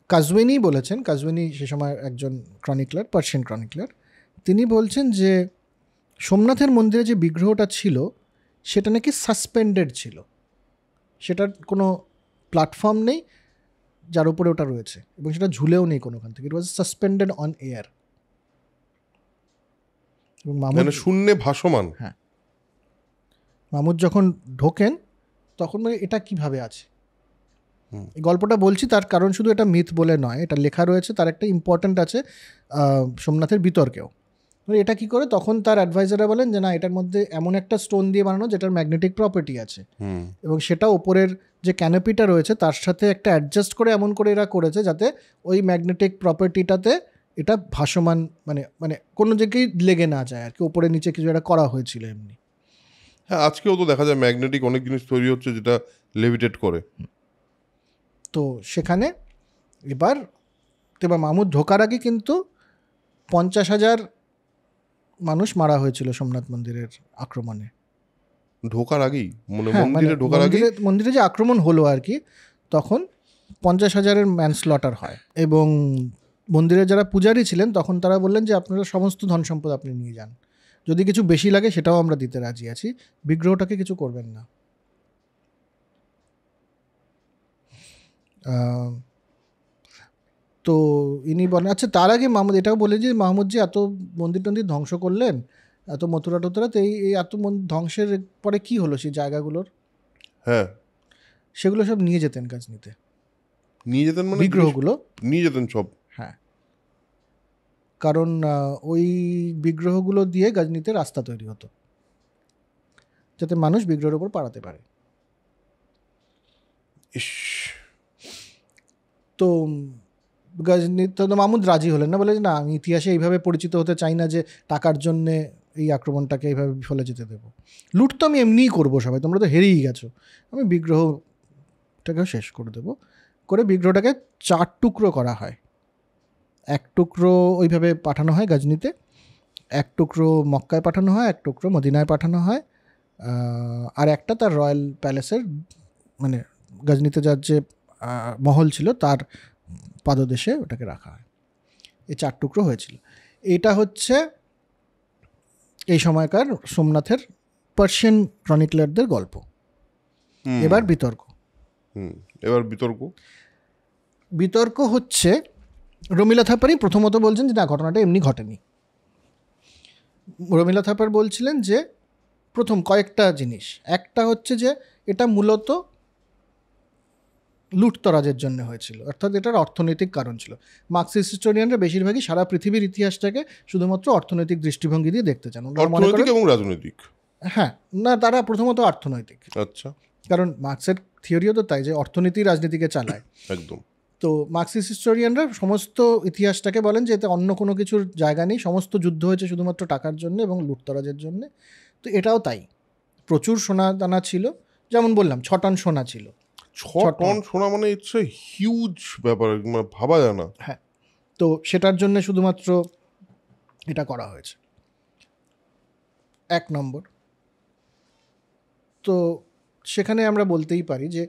Speaker 2: কাজওয়েনি বলেছেন, কাজওয়েনি সে সময় একজন ক্রনিকলার, পার্সিয়ান ক্রনিকলার, তিনি বলছেন যে সোমনাথের মন্দিরে যে বিগ্রহটা ছিল সেটা নাকি সাসপেন্ডেড ছিল, সেটার কোনো প্ল্যাটফর্ম নেই যার উপরে ওটা রয়েছে, এবং সেটা ঝুলেও নেই কোনোখান থেকে। ইট ওয়াজ সাসপেন্ডেড অন এয়ার। এবং মামুদ
Speaker 1: শূন্যে ভাসমান।
Speaker 2: হ্যাঁ, মামুদ যখন ঢোকেন তখন মানে এটা কিভাবে আছে। এই গল্পটা বলছি তার কারণ শুধু এটা মিথ বলে নয়, এটা লেখা রয়েছে, তার একটা ইম্পর্ট্যান্ট আছে সোমনাথের বিতর্কেও। এটা কি করে, তখন তার অ্যাডভাইজাররা বলেন যে না, এটার মধ্যে এমন একটা স্টোন দিয়ে বানানো যেটার ম্যাগনেটিক প্রপার্টি আছে, এবং সেটা ওপরের যে ক্যানোপিটা রয়েছে তার সাথে একটা অ্যাডজাস্ট করে এমন করে এরা করেছে যাতে ওই ম্যাগনেটিক প্রপার্টিটাতে এটা ভাসমান, মানে মানে কোনো জায়গায় লেগে না যায় আর কি, ওপরে নিচে কিছু একটা করা হয়েছিল এমনি।
Speaker 1: হ্যাঁ, আজকেও তো দেখা যায় ম্যাগনেটিক অনেক জিনিস তৈরি হচ্ছে যেটা লেভিটেট করে।
Speaker 2: তো সেখানে এবার মামুদ ঢোকার আগে কিন্তু 50,000 মানুষ মারা হয়েছিল সোমনাথ মন্দিরের আক্রমণে।
Speaker 1: ঢোকার আগেই,
Speaker 2: মন্দিরে যে আক্রমণ হলো আর কি, তখন 50,000-এর ম্যানস্লটার হয়। এবং মন্দিরের যারা পূজারী ছিলেন তখন তারা বললেন যে আপনারা সমস্ত ধন সম্পদ আপনি নিয়ে যান, যদি কিছু বেশি লাগে সেটাও আমরা দিতে রাজি আছি, বিগ্রহটাকে কিছু করবেন না। তো ইনি বলেন, আচ্ছা তার আগে মাহমুদ এটাও বলে যে মাহমুদ যে এত মন্দির টন্দির ধ্বংস করলেন, এত মথুরা টথুরা, তো এই এত ধ্বংসের পরে কি হলো সেই জায়গাগুলোর?
Speaker 1: হ্যাঁ,
Speaker 2: সেগুলো সব নিয়ে যেতেন গাজনিতে,
Speaker 1: নিয়ে যেতেন, মানে
Speaker 2: বিগ্রহগুলো
Speaker 1: নিয়ে যেতেন সব।
Speaker 2: হ্যাঁ, কারণ ওই বিগ্রহগুলো দিয়ে গাজনিতে রাস্তা তৈরি হতো যাতে মানুষ বিগ্রহের উপর পাড়াতে পারে। তো গাজনি তো মাহমুদ রাজি হলেন না, বলে যে না, আমি ইতিহাসে এইভাবে পরিচিত হতে চাই না যে টাকার জন্যে এই আক্রমণটাকে এইভাবে বিফলে যেতে দেবো। লুট তো আমি এমনিই করবো, সবাই তোমরা তো হেরেই গেছো, আমি বিগ্রহটাকেও শেষ করে দেবো। করে বিগ্রহটাকে 4 টুকরো করা হয়। 1 টুকরো ওইভাবে পাঠানো হয় গাজনিতে, 1 টুকরো মক্কায় পাঠানো হয়, 1 টুকরো মদিনায় পাঠানো হয়, আর একটা তার রয়্যাল প্যালেসের, মানে গাজনিতে যার যে মহল ছিল তার পাদদেশে ওটাকে রাখা হয়। এই 4 টুকরো হয়েছিল। এটা হচ্ছে এই সময়কার সোমনাথের পার্সিয়ান ক্রনিকলারদের গল্প। এবার বিতর্ক হচ্ছে, রমিলা থাপারই প্রথমত বলছেন যে না, ঘটনাটা এমনি ঘটেনি। রমিলা থাপার বলছিলেন যে প্রথম কয়েকটা জিনিস, একটা হচ্ছে যে এটা মূলত লুটতরাজের জন্য হয়েছিল, অর্থাৎ এটার অর্থনৈতিক কারণ ছিল। মার্কসিস্ট হিস্টোরিয়ানরা বেশিরভাগই সারা পৃথিবীর ইতিহাসটাকে শুধুমাত্র অর্থনৈতিক দৃষ্টিভঙ্গি দিয়ে দেখতে চান,
Speaker 1: অর্থনৈতিক এবং রাজনৈতিক।
Speaker 2: হ্যাঁ, না, তারা প্রথমত অর্থনৈতিক।
Speaker 1: আচ্ছা,
Speaker 2: কারণ মার্কসের থিওরিও তো তাই, যে অর্থনীতি রাজনীতিকে চালায়।
Speaker 1: একদম।
Speaker 2: তো মার্কসিস্ট হিস্টোরিয়ানরা সমস্ত ইতিহাসটাকে বলেন যে এতে অন্য কোনো কিছুর জায়গা নেই, সমস্ত যুদ্ধ হয়েছে শুধুমাত্র টাকার জন্য এবং লুটতরাজের জন্য। তো এটাও তাই, প্রচুর সোনা দানা ছিল, যেমন বললাম 6 টন সোনা ছিল।
Speaker 1: 6 টন সোনা মানে ইটস এ হিউজ ব্যাপার, মানে ভাবা যায় না।
Speaker 2: হ্যাঁ, তো সেটার জন্য শুধুমাত্র এটা করা হয়েছে, 1 নম্বর। তো সেখানে আমরা বলতেই পারি যে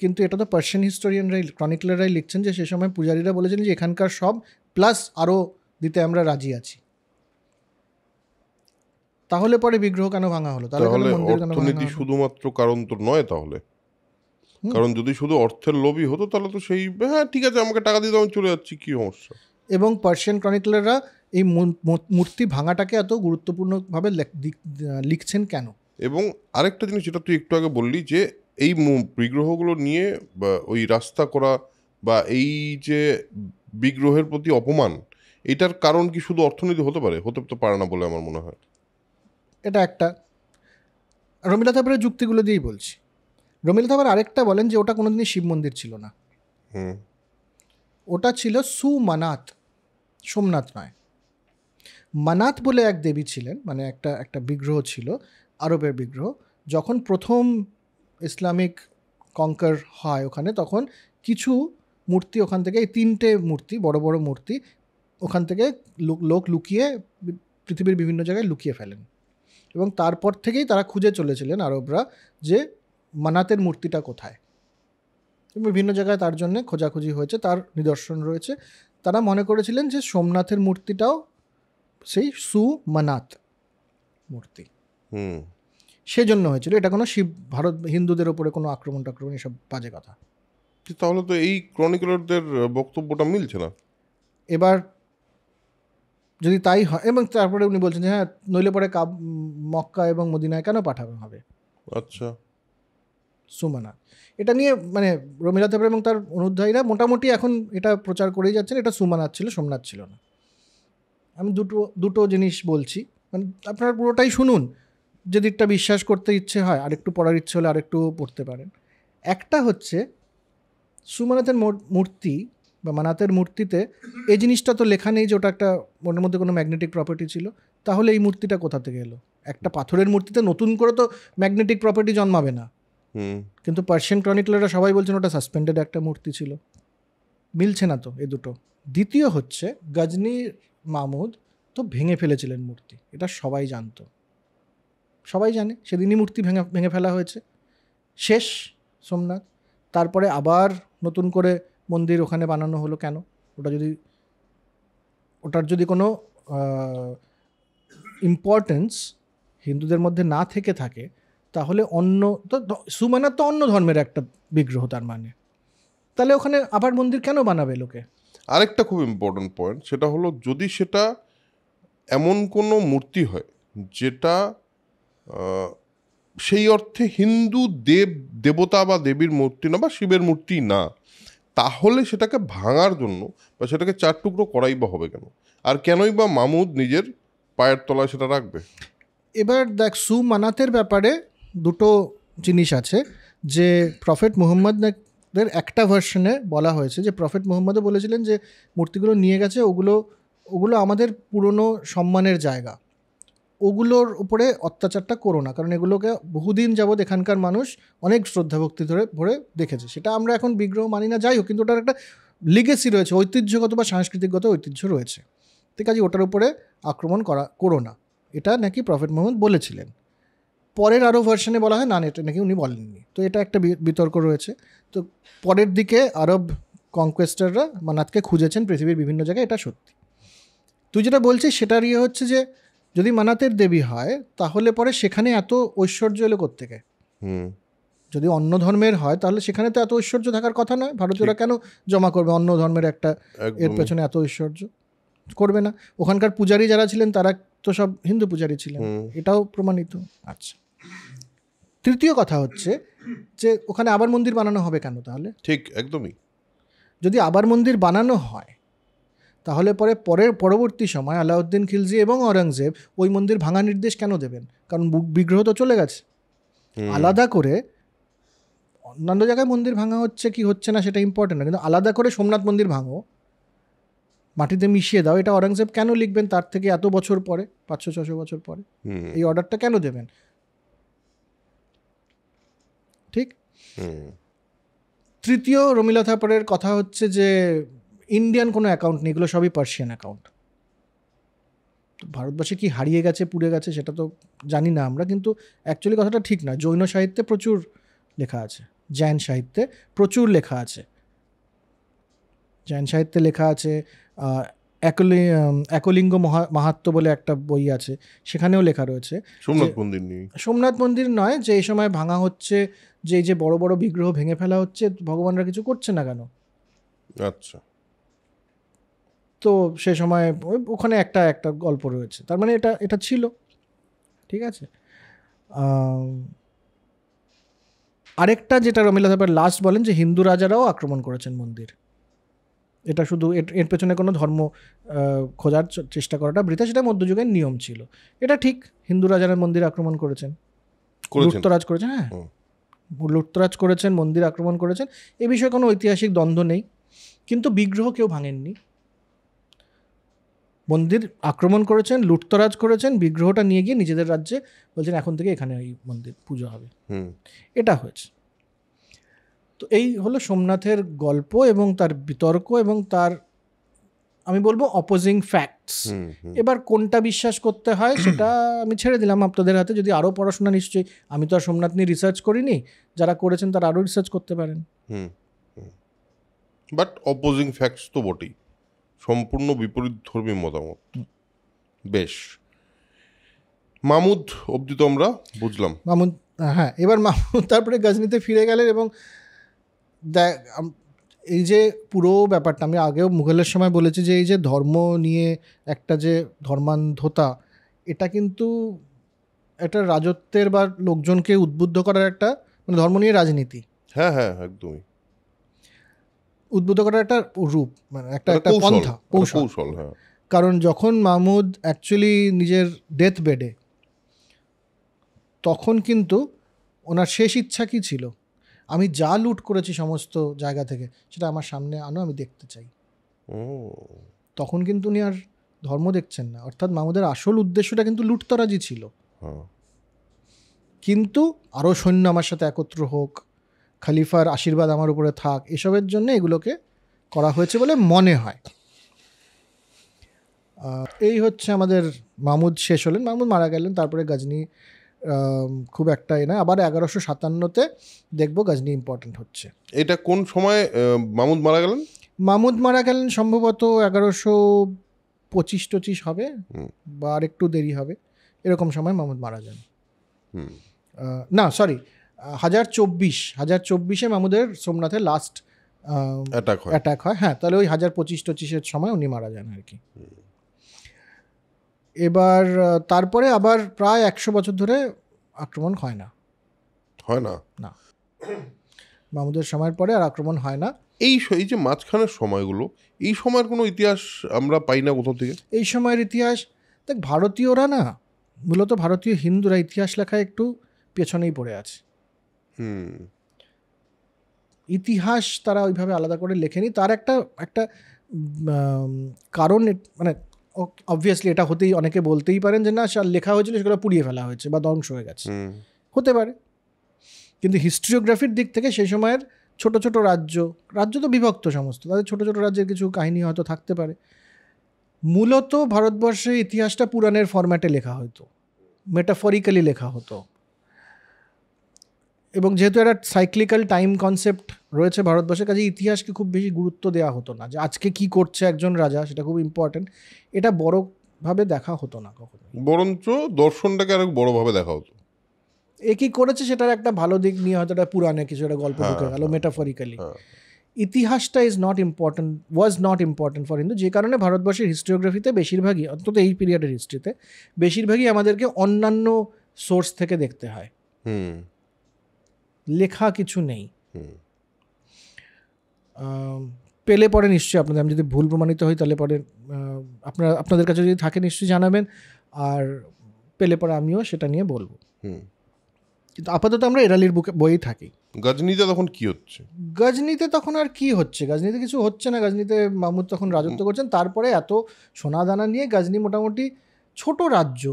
Speaker 2: কিন্তু এটা তো পার্সিয়ান হিস্টোরিয়ানরাই, ক্রনিকলাররাই লিখছেন যে সে সময় পূজারীরা বলেছেন যে এখানকার সব প্লাস আরও দিতে আমরা রাজি আছি। তাহলে পরে বিগ্রহ কেন ভাঙা হলো? তাহলে
Speaker 1: অর্থনীতি শুধুমাত্র কারণ তো নয় তাহলে, কারণ যদি শুধু অর্থের লোভই হতো তাহলে তো সেই, হ্যাঁ ঠিক আছে আমাকে টাকা দিয়ে দাও আমি চলে যাচ্ছি, কি সমস্যা।
Speaker 2: এবং পার্সিয়ান ক্রনিকলাররা এই মূর্তি ভাঙাটাকে এত গুরুত্বপূর্ণভাবে লিখছেন কেন?
Speaker 1: এবং আরেকটা জিনিস যেটা তুই একটু আগে বললি যে এই বিগ্রহগুলো নিয়ে বা ওই রাস্তা করা বা এই যে বিগ্রহের প্রতি অপমান, এটার কারণ কি শুধু অর্থনীতি হতে পারে? হতে তো পারে না বলে আমার মনে হয়।
Speaker 2: এটা একটা, রমিলা থাপারের যুক্তিগুলো দিয়েই বলছি। রমিলা থাপার আরেকটা বলেন যে ওটা কোনোদিনই শিব মন্দির ছিল না, ওটা ছিল সুমানাত, সোমনাথ নয়। মানাত বলে এক দেবী ছিলেন, মানে একটা বিগ্রহ ছিল, আরবের বিগ্রহ। যখন প্রথম ইসলামিক কঙ্কার হয় ওখানে, তখন কিছু মূর্তি ওখান থেকে, এই 3টে মূর্তি, বড় বড় মূর্তি, ওখান থেকে লোক লুকিয়ে পৃথিবীর বিভিন্ন জায়গায় লুকিয়ে ফেলেন। এবং তারপর থেকেই তারা খুঁজে চলেছিলেন আরবরা যে মানাতের মূর্তিটা কোথায়। বিভিন্ন জায়গায় তার জন্য খোঁজাখুঁজি হয়েছে, তার নিদর্শন রয়েছে। তারা মনে করেছিলেন যে সোমনাথের মূর্তিটাও সেই সুমানাত মূর্তি। সেজন্য হয়েছিল। এটা কোনো ভারত হিন্দুদের ওপরে কোনো আক্রমণ এসব বাজে কথা।
Speaker 1: তাহলে তো এই ক্রনিকলারদের বক্তব্যটা মিলছে না।
Speaker 2: এবার যদি তাই হয়, এবং তারপরে উনি বলছেন যে হ্যাঁ নইলে পরে মক্কা এবং মদিনায় কেন পাঠানো হবে
Speaker 1: আচ্ছা,
Speaker 2: সুমানাথ। এটা নিয়ে মানে রমিলা থাপার এবং তার অনুধ্যায়ীরা মোটামুটি এখন এটা প্রচার করেই যাচ্ছেন এটা সুমানাথ ছিল, সোমনাথ ছিল না। আমি দুটো জিনিস বলছি, মানে আপনারা পুরোটাই শুনুন, যদি একটা বিশ্বাস করতে ইচ্ছে হয়, আরেকটু পড়ার ইচ্ছে হলে আরেকটু পড়তে পারেন। একটা হচ্ছে সুমানাথের মূর্তি বা মানাতের মূর্তিতে এই জিনিসটা তো লেখা নেই যে ওটা একটা ওটার মধ্যে কোনো ম্যাগনেটিক প্রপার্টি ছিল। তাহলে এই মূর্তিটা কোথা থেকে এলো? একটা পাথরের মূর্তিতে নতুন করে তো ম্যাগনেটিক প্রপার্টি জন্মাবে না। কিন্তু পার্সিয়ান ক্রনিকলাররা সবাই বলছেন ওটা সাসপেন্ডেড একটা মূর্তি ছিল। মিলছে না তো এ দুটো। দ্বিতীয় হচ্ছে গজনী মাহমুদ তো ভেঙে ফেলেছিলেন মূর্তি, এটা সবাই জানতো, সবাই জানে। সেদিনই মূর্তি ভেঙে ফেলা হয়েছে, শেষ সোমনাথ। তারপরে আবার নতুন করে মন্দির ওখানে বানানো হলো কেন? ওটার যদি কোনো ইম্পর্টেন্স হিন্দুদের মধ্যে না থেকে থাকে, তাহলে অন্য তো সুমানাথ তো অন্য ধর্মের একটা বিগ্রহ, তার মানে তাহলে ওখানে আবার মন্দির কেন বানাবে লোকে?
Speaker 1: আরেকটা খুব ইম্পর্টেন্ট পয়েন্ট, সেটা হলো যদি সেটা এমন কোনো মূর্তি হয় যেটা সেই অর্থে হিন্দু দেবতা বা দেবীর মূর্তি না বা শিবের মূর্তি না, তাহলে সেটাকে ভাঙার জন্য বা সেটাকে চার টুকরো করাই বা হবে কেন? আর কেনই বা মাহমুদ নিজের পায়ের তলায় সেটা রাখবে?
Speaker 2: এবার দেখ, সুমানাথের ব্যাপারে দুটো জিনিস আছে। যে প্রফেট মুহাম্মদের একটা ভার্সনে বলা হয়েছে যে প্রফেট মুহাম্মদও বলেছিলেন যে মূর্তিগুলো নিয়ে গেছে, ওগুলো আমাদের পুরনো সম্মানের জায়গা, ওগুলোর উপরে অত্যাচারটা করো না, কারণ এগুলোকে বহুদিন যাবৎ এখানকার মানুষ অনেক শ্রদ্ধা ভক্তি ধরে ভরে দেখেছে। সেটা আমরা এখন বিগ্রহ মানি না, যাই হোক, কিন্তু ওটার একটা লিগেসি রয়েছে, ঐতিহ্যগত বা সাংস্কৃতিকগত ঐতিহ্য রয়েছে। ঠিক আছে, ওটার উপরে আক্রমণ করো না, এটা নাকি প্রফেট মুহাম্মদ বলেছিলেন। পরের আরও ভার্সনে বলা হয় না, এটা নাকি উনি বলেননি। তো এটা একটা বিতর্ক রয়েছে। তো পরের দিকে আরব কনকোয়েস্টাররা মানাতকে খুঁজেছেন পৃথিবীর বিভিন্ন জায়গায়, এটা সত্যি। তুই যেটা বলছিস সেটার হচ্ছে যে যদি মানাতের দেবী হয় তাহলে পরে সেখানে এত ঐশ্বর্য এলো কোত্থেকে? যদি অন্য ধর্মের হয় তাহলে সেখানে তো এত ঐশ্বর্য থাকার কথা নয়। ভারতীয়রা কেন জমা করবে অন্য ধর্মের একটা এর পেছনে এত ঐশ্বর্য? করবে না। ওখানকার পূজারী যারা ছিলেন তারা তো সব হিন্দু পূজারী ছিলেন, এটাও প্রমাণিত। আচ্ছা, তৃতীয় কথা হচ্ছে যে ওখানে আবার মন্দির বানানো হবে কেন তাহলে?
Speaker 1: ঠিক, একদমই।
Speaker 2: যদি আবার মন্দির বানানো হয় তাহলে পরবর্তী সময় আলাউদ্দিন খিলজি এবং অরঙ্গজেব ওই মন্দির ভাঙা নির্দেশ কেন দেবেন? কারণ বিগ্রহ তো চলে গেছে। আলাদা করে অন্যান্য জায়গায় মন্দির ভাঙা হচ্ছে কি হচ্ছে না সেটা ইম্পর্টেন্ট না, কিন্তু আলাদা করে সোমনাথ মন্দির ভাঙো, মাটিতে মিশিয়ে দাও, এটা অরঙ্গজেব কেন লিখবেন তার থেকে এত বছর পরে, 500-600 বছর পরে? এই অর্ডারটা কেন দেবেন? ঠিক। তৃতীয় রমিলা থাপারের কথা হচ্ছে যে ইন্ডিয়ান কোনো অ্যাকাউন্ট নেই, এগুলো সবই পার্সিয়ান অ্যাকাউন্ট। ভারতবর্ষে কি হারিয়ে গেছে পুড়ে গেছে সেটা তো জানি না আমরা, কিন্তু অ্যাকচুয়ালি কথাটা ঠিক না। জৈন সাহিত্যে প্রচুর লেখা আছে, জৈন সাহিত্যে প্রচুর লেখা আছে, জৈন সাহিত্যে লেখা আছে। একলিঙ্গ মাহাত্ম্য বলে একটা বই আছে, সেখানেও লেখা রয়েছে। সোমনাথ মন্দির নয়, যে এই সময় ভাঙা হচ্ছে, যে এই যে বড় বড় বিগ্রহ ভেঙে ফেলা হচ্ছে, ভগবানরা কিছু করছে না কেন?
Speaker 1: আচ্ছা,
Speaker 2: তো সে সময় ওখানে একটা গল্প রয়েছে, তার মানে এটা ছিল। ঠিক আছে। আরেকটা যেটা রমিলা থাপার লাস্ট বলেন যে হিন্দু রাজারাও আক্রমণ করেছেন মন্দির, এটা শুধু এর পেছনে কোনো ধর্ম খোঁজার চেষ্টা করাটা বৃথা, সেটা মধ্যযুগের নিয়ম ছিল। এটা ঠিক, হিন্দু রাজারা মন্দির আক্রমণ করেছেন, লুটতরাজ করেছেন। হ্যাঁ, লুটতরাজ করেছেন, মন্দির আক্রমণ করেছেন, এ বিষয়ে কোনো ঐতিহাসিক দ্বন্দ্ব নেই। কিন্তু বিগ্রহ কেউ ভাঙেননি, মন্দির আক্রমণ করেছেন, লুটতরাজ করেছেন, বিগ্রহটা নিয়ে গিয়ে নিজেদের রাজ্যে বলছেন এখন থেকে এখানে এই মন্দির পুজো হবে। এটা হয়েছে। তো এই হলো সোমনাথের গল্প এবং তার বিতর্ক এবং তার, আমি বলবো, অপোজিং ফ্যাক্টস। এবার কোনটা বিশ্বাস করতে হয় সেটা আমি ছেড়ে দিলাম আপনাদের হাতে। যদি আরও পড়াশোনা, নিশ্চয়ই, আমি তো আর সোমনাথ নিয়ে রিসার্চ করিনি, যারা করেছেন তারা আরও রিসার্চ করতে পারেন।
Speaker 1: বাট অপোজিং ফ্যাক্টস তো বটেই, সম্পূর্ণ বিপরীত ধর্মী মতামত। বেশ, মামুদ অবধি তো আমরা বুঝলাম।
Speaker 2: মামুদ, হ্যাঁ, এবার মামুদ তারপরে গজনিতে ফিরে গেলেন এবং এই যে পুরো ব্যাপারটা আমি আগেও মুঘলের সময় বলেছি যে এই যে ধর্ম নিয়ে একটা যে ধর্মান্ধতা, এটা কিন্তু একটা রাজত্বের বা লোকজনকে উদ্বুদ্ধ করার একটা, মানে ধর্ম নিয়ে রাজনীতি,
Speaker 1: হ্যাঁ হ্যাঁ একদমই
Speaker 2: উদ্বুদ্ধ করার একটা রূপ, মানে একটা পন্থা,
Speaker 1: কৌশল। হ্যাঁ,
Speaker 2: কারণ যখন মাহমুদ অ্যাকচুয়ালি নিজের ডেথ বেডে, তখন কিন্তু ওনার শেষ ইচ্ছা কী ছিল? আমি যা লুট করেছি সমস্ত জায়গা থেকে সেটা আমার সামনে আনো, আমি দেখতে চাই। তখন কিন্তু উনি আর ধর্ম দেখছেন না, অর্থাৎ মাহমুদের আসল উদ্দেশ্যটা কিন্তু লুটতরাজি ছিল। কিন্তু আরও সৈন্য আমার সাথে একত্র হোক, খলিফার আশীর্বাদ আমার উপরে থাক, এসবের জন্য এগুলোকে করা হয়েছে বলে মনে হয়। এই হচ্ছে আমাদের মাহমুদ শেষ হলেন, মাহমুদ মারা গেলেন। তারপরে গজনি খুব একটা নয়, আবার 1157-তে দেখবো গজনি ইম্পর্টেন্ট হচ্ছে।
Speaker 1: এটা কোন সময় মাহমুদ মারা গেলেন?
Speaker 2: মাহমুদ মারা গেলেন সম্ভবত 1125-25 হবে বা আর একটু দেরি হবে, এরকম সময় মাহমুদ মারা যান। না সরি, 1024-এ মাহমুদের সোমনাথের লাস্ট অ্যাটাক হয়। হ্যাঁ, তাহলে ওই 1025-25-এর সময় উনি মারা যান আর কি। এবার তারপরে আবার প্রায় 100 বছর ধরে আক্রমণ হয় না। না, মাহমুদের সময়ের পরে আর আক্রমণ হয় না।
Speaker 1: এই যে মাঝখানের সময়গুলো, এই সময়ের কোনো ইতিহাস আমরা পাই না কোথাও থেকে।
Speaker 2: এই সময়ের ইতিহাস দেখ, ভারতীয়রা না, মূলত ভারতীয় হিন্দুরা ইতিহাস লেখায় একটু পেছনেই পড়ে আছে। ইতিহাস তারা ওইভাবে আলাদা করে লেখেনি। তার একটা কারণ, মানে অবভিয়াসলি এটা হতেই, অনেকে বলতেই পারেন যে না, লেখা হয়েছিল সেগুলো পুড়িয়ে ফেলা হয়েছে বা ধ্বংস হয়ে গেছে, হতে পারে। কিন্তু হিস্ট্রিওগ্রাফির দিক থেকে সেই সময়ের ছোট ছোট রাজ্য তো বিভক্ত সমস্ত, তাদের ছোট ছোট রাজ্যের কিছু কাহিনী হয়তো থাকতে পারে। মূলত ভারতবর্ষের ইতিহাসটা পুরাণের ফরম্যাটে লেখা হতো, মেটাফরিক্যালি লেখা হতো। এবং যেহেতু একটা সাইক্লিক্যাল টাইম কনসেপ্ট রয়েছে ভারতবর্ষের কাছে, ইতিহাসকে খুব বেশি গুরুত্ব দেওয়া হতো না, যে আজকে কি করছে একজন রাজা সেটা খুব ইম্পর্টেন্ট, এটা বড়ভাবে দেখা হতো না কখনো।
Speaker 1: বরঞ্চ দর্শনটাকে আরো বড়ভাবে দেখা হতো।
Speaker 2: এ কি করেছে সেটার একটা ভালো দিক নিয়ে হয়তো একটা পুরাণে কিছু একটা গল্প ঢুকে গেল মেটাফরিক্যালি। ইতিহাসটা was not important for Hindu, যে কারণে ভারতবর্ষের হিস্টোরিওগ্রাফিতে বেশিরভাগই, অন্তত এই পিরিয়ডের হিস্ট্রিতে বেশিরভাগই আমাদেরকে অন্যান্য সোর্স থেকে দেখতে হয়, লেখা কিছু নেই। পেলে পরে নিশ্চয়ই আপনাদের, আমি যদি ভুল প্রমাণিত হই তাহলে পরে আপনাদের কাছে যদি থাকে নিশ্চয়ই জানাবেন, আর পেলে পরে আমিও সেটা নিয়ে বলবো। কিন্তু আপাতত আমরা এরালির বই থাকি।
Speaker 1: গজনিতে তখন কি হচ্ছে?
Speaker 2: গজনিতে তখন আর কি হচ্ছে? গজনিতে কিছু হচ্ছে না। গজনিতে মাহমুদ তখন রাজত্ব করছেন। তারপরে এত সোনাদানা নিয়ে গজনি মোটামুটি ছোট রাজ্য,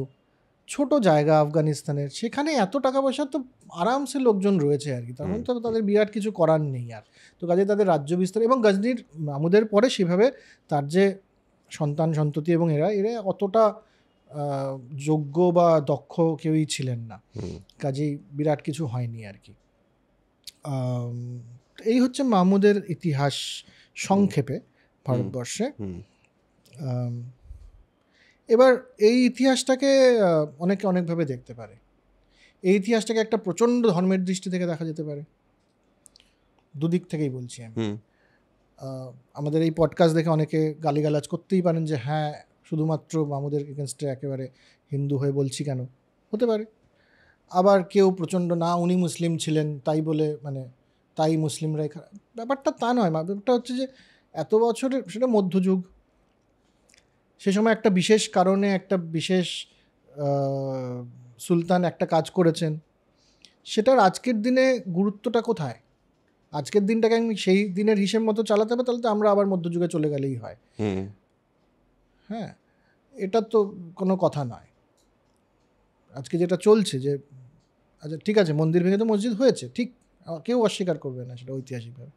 Speaker 2: ছোট জায়গা আফগানিস্তানের, সেখানে এত টাকা পয়সা তো আরামসে লোকজন রয়েছে আর কি, তখন তো তাদের বিরাট কিছু করার নেই আর। তো কাজে তাদের রাজ্য বিস্তার, এবং গজনির মাহমুদের পরে সেভাবে তার যে সন্তান সন্ততি এবং এরা অতটা যোগ্য বা দক্ষ কেউই ছিলেন না, কাজেই বিরাট কিছু হয়নি আর কি। এই হচ্ছে মাহমুদের ইতিহাস সংক্ষেপে ভারতবর্ষে। এবার এই ইতিহাসটাকে অনেকে অনেকভাবে দেখতে পারে। এই ইতিহাসটাকে একটা প্রচণ্ড ধর্মের দৃষ্টি থেকে দেখা যেতে পারে, দুদিক থেকেই বলছি আমি। আমাদের এই পডকাস্ট দেখে অনেকে গালিগালাজ করতেই পারেন যে হ্যাঁ, শুধুমাত্র মাহমুদের এগেনস্টে একেবারে হিন্দু হয়ে বলছি কেন, হতে পারে। আবার কেউ প্রচণ্ড না, উনি মুসলিম ছিলেন তাই বলে, মানে তাই মুসলিমরাই খারাপ, ব্যাপারটা তা নয়। ব্যাপারটা হচ্ছে যে এত বছরের, সেটা মধ্যযুগ, সে সময় একটা বিশেষ কারণে একটা বিশেষ সুলতান একটা কাজ করেছেন, সেটার আজকের দিনে গুরুত্বটা কোথায়? আজকের দিনটাকে আমি সেই দিনের হিসেব মতো চালাতে হবে, তাহলে তো আমরা আবার মধ্যযুগে চলে গেলেই হয়। হ্যাঁ, এটা তো কোনো কথা নয়। আজকে যেটা চলছে যে, আচ্ছা ঠিক আছে, মন্দির ভেঙে তো মসজিদ হয়েছে, ঠিক, কেউ অস্বীকার করবে না সেটা ঐতিহাসিকভাবে।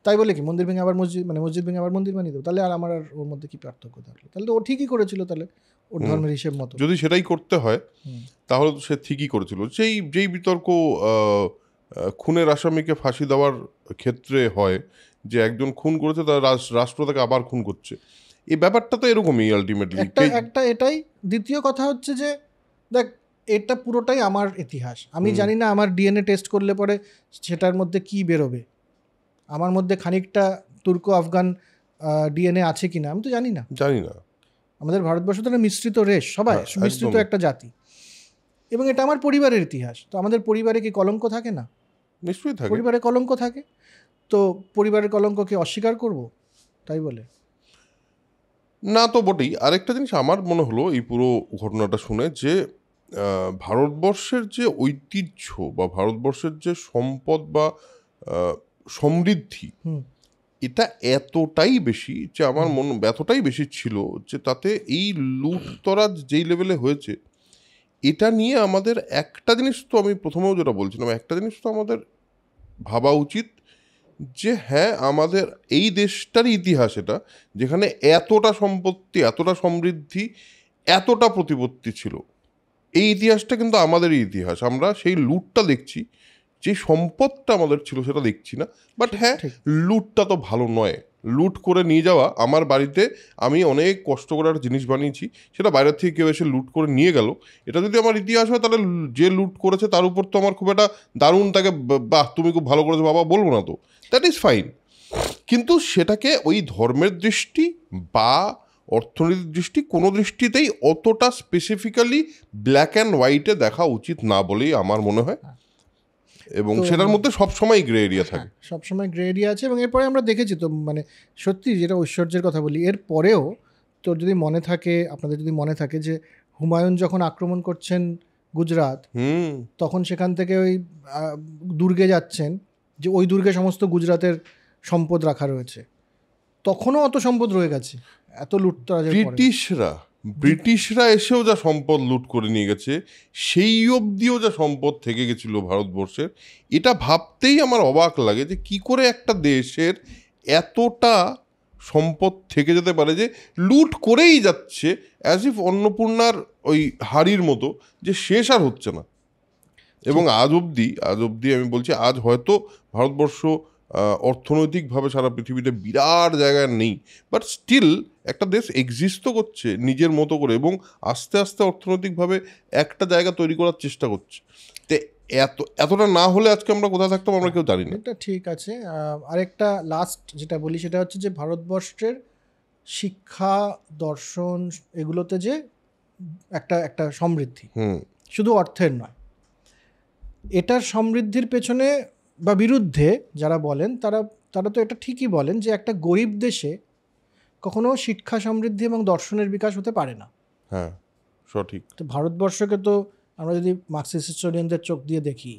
Speaker 2: তাই বলে কি মন্দির ভেঙে আবার মসজিদ, মানে মসজিদ ভেঙে আবার মন্দির বানিয়ে দেবো? তাহলে আর আমার আর ওর মধ্যে কি পার্থক্য থাকলো? তাহলে তো ও ঠিকই করেছিল, তাহলে ওর ধর্মের হিসেব মতো।
Speaker 1: যদি সেটাই করতে হয় তাহলে তো সে ঠিকই করেছিল। যেই বিতর্ক খুনের আসামিকে ফাঁসি দেওয়ার ক্ষেত্রে হয়, যে একজন খুন করেছে তার রাষ্ট্র তাকে আবার খুন করছে, এই ব্যাপারটা তো এরকমই আলটিমেটলি একটা এটাই। দ্বিতীয় কথা হচ্ছে যে দেখ,
Speaker 2: এটা পুরোটাই আমার ইতিহাস। আমি জানি না আমার ডিএনএ টেস্ট করলে পরে সেটার মধ্যে কি বেরোবে, আমার মধ্যে খানিকটা তুর্কো আফগান ডিএনএ আছে কিনা আমি তো জানি না। আমাদের ভারতবর্ষ তো একটা মিশ্রিত রেশ, সবাই মিশ্রিত একটা জাতি, এবং এটা আমার পরিবারের ইতিহাস। তো আমাদের পরিবারে কি কলঙ্ক থাকে না?
Speaker 1: নিশ্চয়ই থাকে,
Speaker 2: পরিবারে কলঙ্ক থাকে। তো পরিবারের কলঙ্ককে অস্বীকার করব তাই বলে?
Speaker 1: না তো বটেই। আরেকটা জিনিস আমার মনে হলো এই পুরো ঘটনাটা শুনে, যে ভারতবর্ষের যে ঐতিহ্য বা ভারতবর্ষের যে সম্পদ বা সমৃদ্ধি, এটা এতটাই বেশি যে আমার এতটাই বেশি ছিল যে তাতে এই লুটতরাজ যেই লেভেলে হয়েছে, এটা নিয়ে আমাদের একটা জিনিস তো আমি প্রথমেও যেটা বলছিলাম, একটা জিনিস তো আমাদের ভাবা উচিত যে হ্যাঁ, আমাদের এই দেশটারই ইতিহাস এটা, যেখানে এতটা সম্পত্তি, এতটা সমৃদ্ধি, এতটা প্রতিপত্তি ছিল। এই ইতিহাসটা কিন্তু আমাদেরই ইতিহাস। আমরা সেই লুটটা দেখছি, যে সম্পদটা আমাদের ছিল সেটা দেখছি না। বাট হ্যাঁ, লুটটা তো ভালো নয়। লুট করে নিয়ে যাওয়া, আমার বাড়িতে আমি অনেক কষ্ট করে একটা জিনিস বানিয়েছি, সেটা বাইরের থেকে কেউ এসে লুট করে নিয়ে গেল, এটা যদি আমার ইতিহাস হয়, তাহলে যে লুট করেছে তার উপর তো আমার খুব একটা দারুণ তাকে বাহ তুমি খুব ভালো করেছো বাবা বলবো না তো, দ্যাট ইজ ফাইন। কিন্তু সেটাকে ওই ধর্মের দৃষ্টি বা অর্থনীতির দৃষ্টি, কোনো দৃষ্টিতেই অতটা স্পেসিফিক্যালি ব্ল্যাক অ্যান্ড হোয়াইটে দেখা উচিত না বলেই আমার মনে হয়। এবং সেটার মধ্যে সবসময় গ্রে এরিয়া থাকে,
Speaker 2: সবসময় গ্রে এরিয়া আছে। এবং এরপরে আমরা দেখেছি তো, মানে সত্যি যেটা ঐশ্বর্যের কথা বলি, এর পরেও তোর যদি মনে থাকে, আপনাদের যদি মনে থাকে, যে হুমায়ুন যখন আক্রমণ করছেন গুজরাট, তখন সেখান থেকে ওই দুর্গে যাচ্ছেন, যে ওই দুর্গে সমস্ত গুজরাটের সম্পদ রাখা রয়েছে, তখনও অত সম্পদ রয়ে গেছে, এত লুটতরাজের পরে।
Speaker 1: ব্রিটিশরা এসেও যা সম্পদ লুট করে নিয়ে গেছে, সেই অবধিও যা সম্পদ থেকে গেছিল ভারতবর্ষের, এটা ভাবতেই আমার অবাক লাগে যে কি করে একটা দেশের এতটা সম্পদ থেকে যেতে পারে, যে লুট করেই যাচ্ছে অ্যাজ ইফ অন্নপূর্ণার ওই হাড়ির মতো, যে শেষ আর হচ্ছে না। এবং আজ অবধি আমি বলছি, আজ হয়তো ভারতবর্ষ অর্থনৈতিকভাবে সারা পৃথিবীতে বিরাট জায়গায় নেই, বাট স্টিল একটা দেশ এক্সিস্ট তো করছে নিজের মতো করে, এবং আস্তে আস্তে অর্থনৈতিকভাবে একটা জায়গা তৈরি করার চেষ্টা করছে। তো এতটা না হলে আজকে আমরা কোথায় থাকতাম আমরা কেউ জানি না।
Speaker 2: এটা ঠিক আছে। আরেকটা লাস্ট যেটা বলি সেটা হচ্ছে যে ভারতবর্ষের শিক্ষা, দর্শন, এগুলোতে যে একটা সমৃদ্ধি, শুধু অর্থের নয়, এটার সমৃদ্ধির পেছনে বা বিরুদ্ধে যারা বলেন তারা তো এটা ঠিকই বলেন যে একটা গরিব দেশে কখনো শিক্ষা সমৃদ্ধি এবং দর্শনের বিকাশ হতে পারে না।
Speaker 1: হ্যাঁ, সঠিক।
Speaker 2: তো ভারতবর্ষকে তো আমরা যদি মার্কসিস্ট হিস্টোরিয়ানদের চোখ দিয়ে দেখি,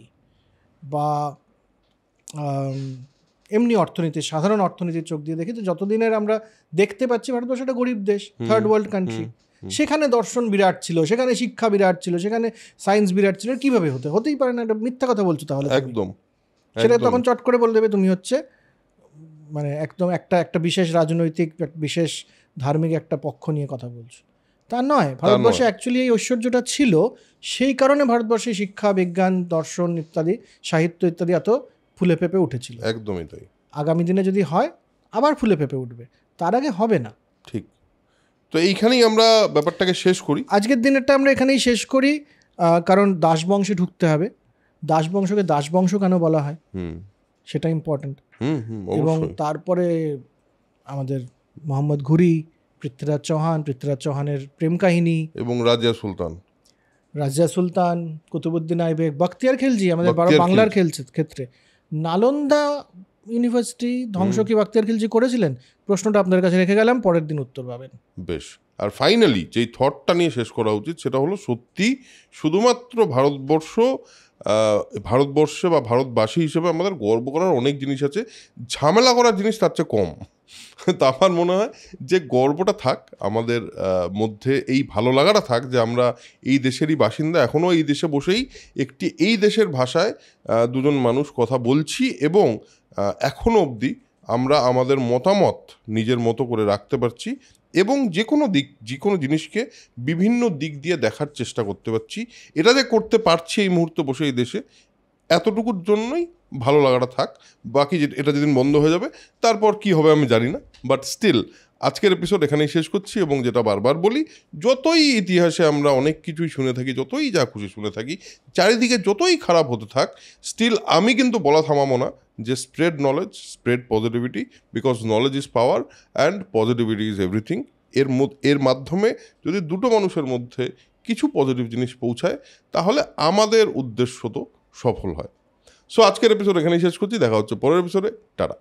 Speaker 2: বা এমনি অর্থনীতির, সাধারণ অর্থনীতির চোখ দিয়ে দেখি, তো যতদিনের আমরা দেখতে পাচ্ছি ভারতবর্ষ একটা গরিব দেশ, থার্ড ওয়ার্ল্ড কান্ট্রি, সেখানে দর্শন বিরাট ছিল, সেখানে শিক্ষা বিরাট ছিল, সেখানে সায়েন্স বিরাট ছিল। কীভাবে হতেই পারে না, এটা মিথ্যা কথা বলছো তাহলে।
Speaker 1: একদম
Speaker 2: সেটা তখন চট করে বলে দেবে তুমি হচ্ছে মানে একদম একটা বিশেষ রাজনৈতিক, বিশেষ ধার্মিক একটা পক্ষ নিয়ে কথা বলছো। তা নয়, ভারতবর্ষে অ্যাকচুয়ালি এই ঐশ্বর্যটা ছিল, সেই কারণে ভারতবর্ষে শিক্ষা, বিজ্ঞান, দর্শন ইত্যাদি, সাহিত্য ইত্যাদি এত ফুলে ফেঁপে উঠেছিল।
Speaker 1: একদমই তাই।
Speaker 2: আগামী দিনে যদি হয় আবার ফুলে ফেঁপে উঠবে, তার আগে হবে না।
Speaker 1: ঠিক। তো এইখানেই আমরা ব্যাপারটাকে শেষ করি, আজকের
Speaker 2: দিনেরটা আমরা এখানেই শেষ করি। কারণ দাসবংশে ঢুকতে হবে। দাসবংশকে দাসবংশ কেন বলা হয় সেটা ইম্পর্টেন্ট। এবং তারপরে আমাদের মোহাম্মদ ঘুরি, পৃথ্বীরাজ চৌহানের প্রেম কাহিনী, এবং রাজিয়া সুলতান, কুতুবুদ্দিন আইবেক, বখতিয়ার খিলজি আমাদের বাংলার ক্ষেত্রে। নালন্দা ইউনিভার্সিটি ধ্বংস কি বখতিয়ার খিলজি করেছিলেন? প্রশ্নটা আপনাদের কাছে রেখে গেলাম, পরের দিন উত্তর পাবেন।
Speaker 1: বেশ। আর ফাইনালি যেই থটটা নিয়ে শেষ করা উচিত সেটা হলো, সত্যি শুধুমাত্র ভারতবর্ষে বা ভারতবাসী হিসেবে আমাদের গর্ব করার অনেক জিনিস আছে, ঝামেলা করার জিনিস তার চেয়ে কম। তা আমার মনে হয় যে গর্বটা থাক আমাদের মধ্যে, এই ভালো লাগাটা থাক যে আমরা এই দেশেরই বাসিন্দা, এখনও এই দেশে বসেই এই দেশের ভাষায় দুজন মানুষ কথা বলছি, এবং এখনও অবধি আমরা আমাদের মতামত নিজের মতো করে রাখতে পারছি, এবং যে কোনো জিনিসকে বিভিন্ন দিক দিয়ে দেখার চেষ্টা করতে পারছি। এটা যে করতে পারছি এই মুহূর্তে বসে এই দেশে, এতটুকুর জন্যই ভালো লাগাটা থাক, বাকি এটা যেদিন বন্ধ হয়ে যাবে তারপর কি হবে আমি জানি না, বাট স্টিল আজকের এপিসোড এখানেই শেষ করছি। এবং যেটা বারবার বলি, যতই ইতিহাসে আমরা অনেক কিছুই শুনে থাকি, যতই যা খুশি শুনে থাকি, চারিদিকে যতই খারাপ হতে থাক, স্টিল আমি কিন্তু বলা থামাবো না যে spread knowledge, spread positivity, because knowledge is power and positivity is everything. এর মাধ্যমে যদি দুটো মানুষের মধ্যে কিছু পজিটিভ জিনিস পৌঁছায়, তাহলে আমাদের উদ্দেশ্য তো সফল হয়। সো আজকের এপিসোড এখানেই শেষ করছি, দেখা হচ্ছে পরের এপিসোডে। টাটা।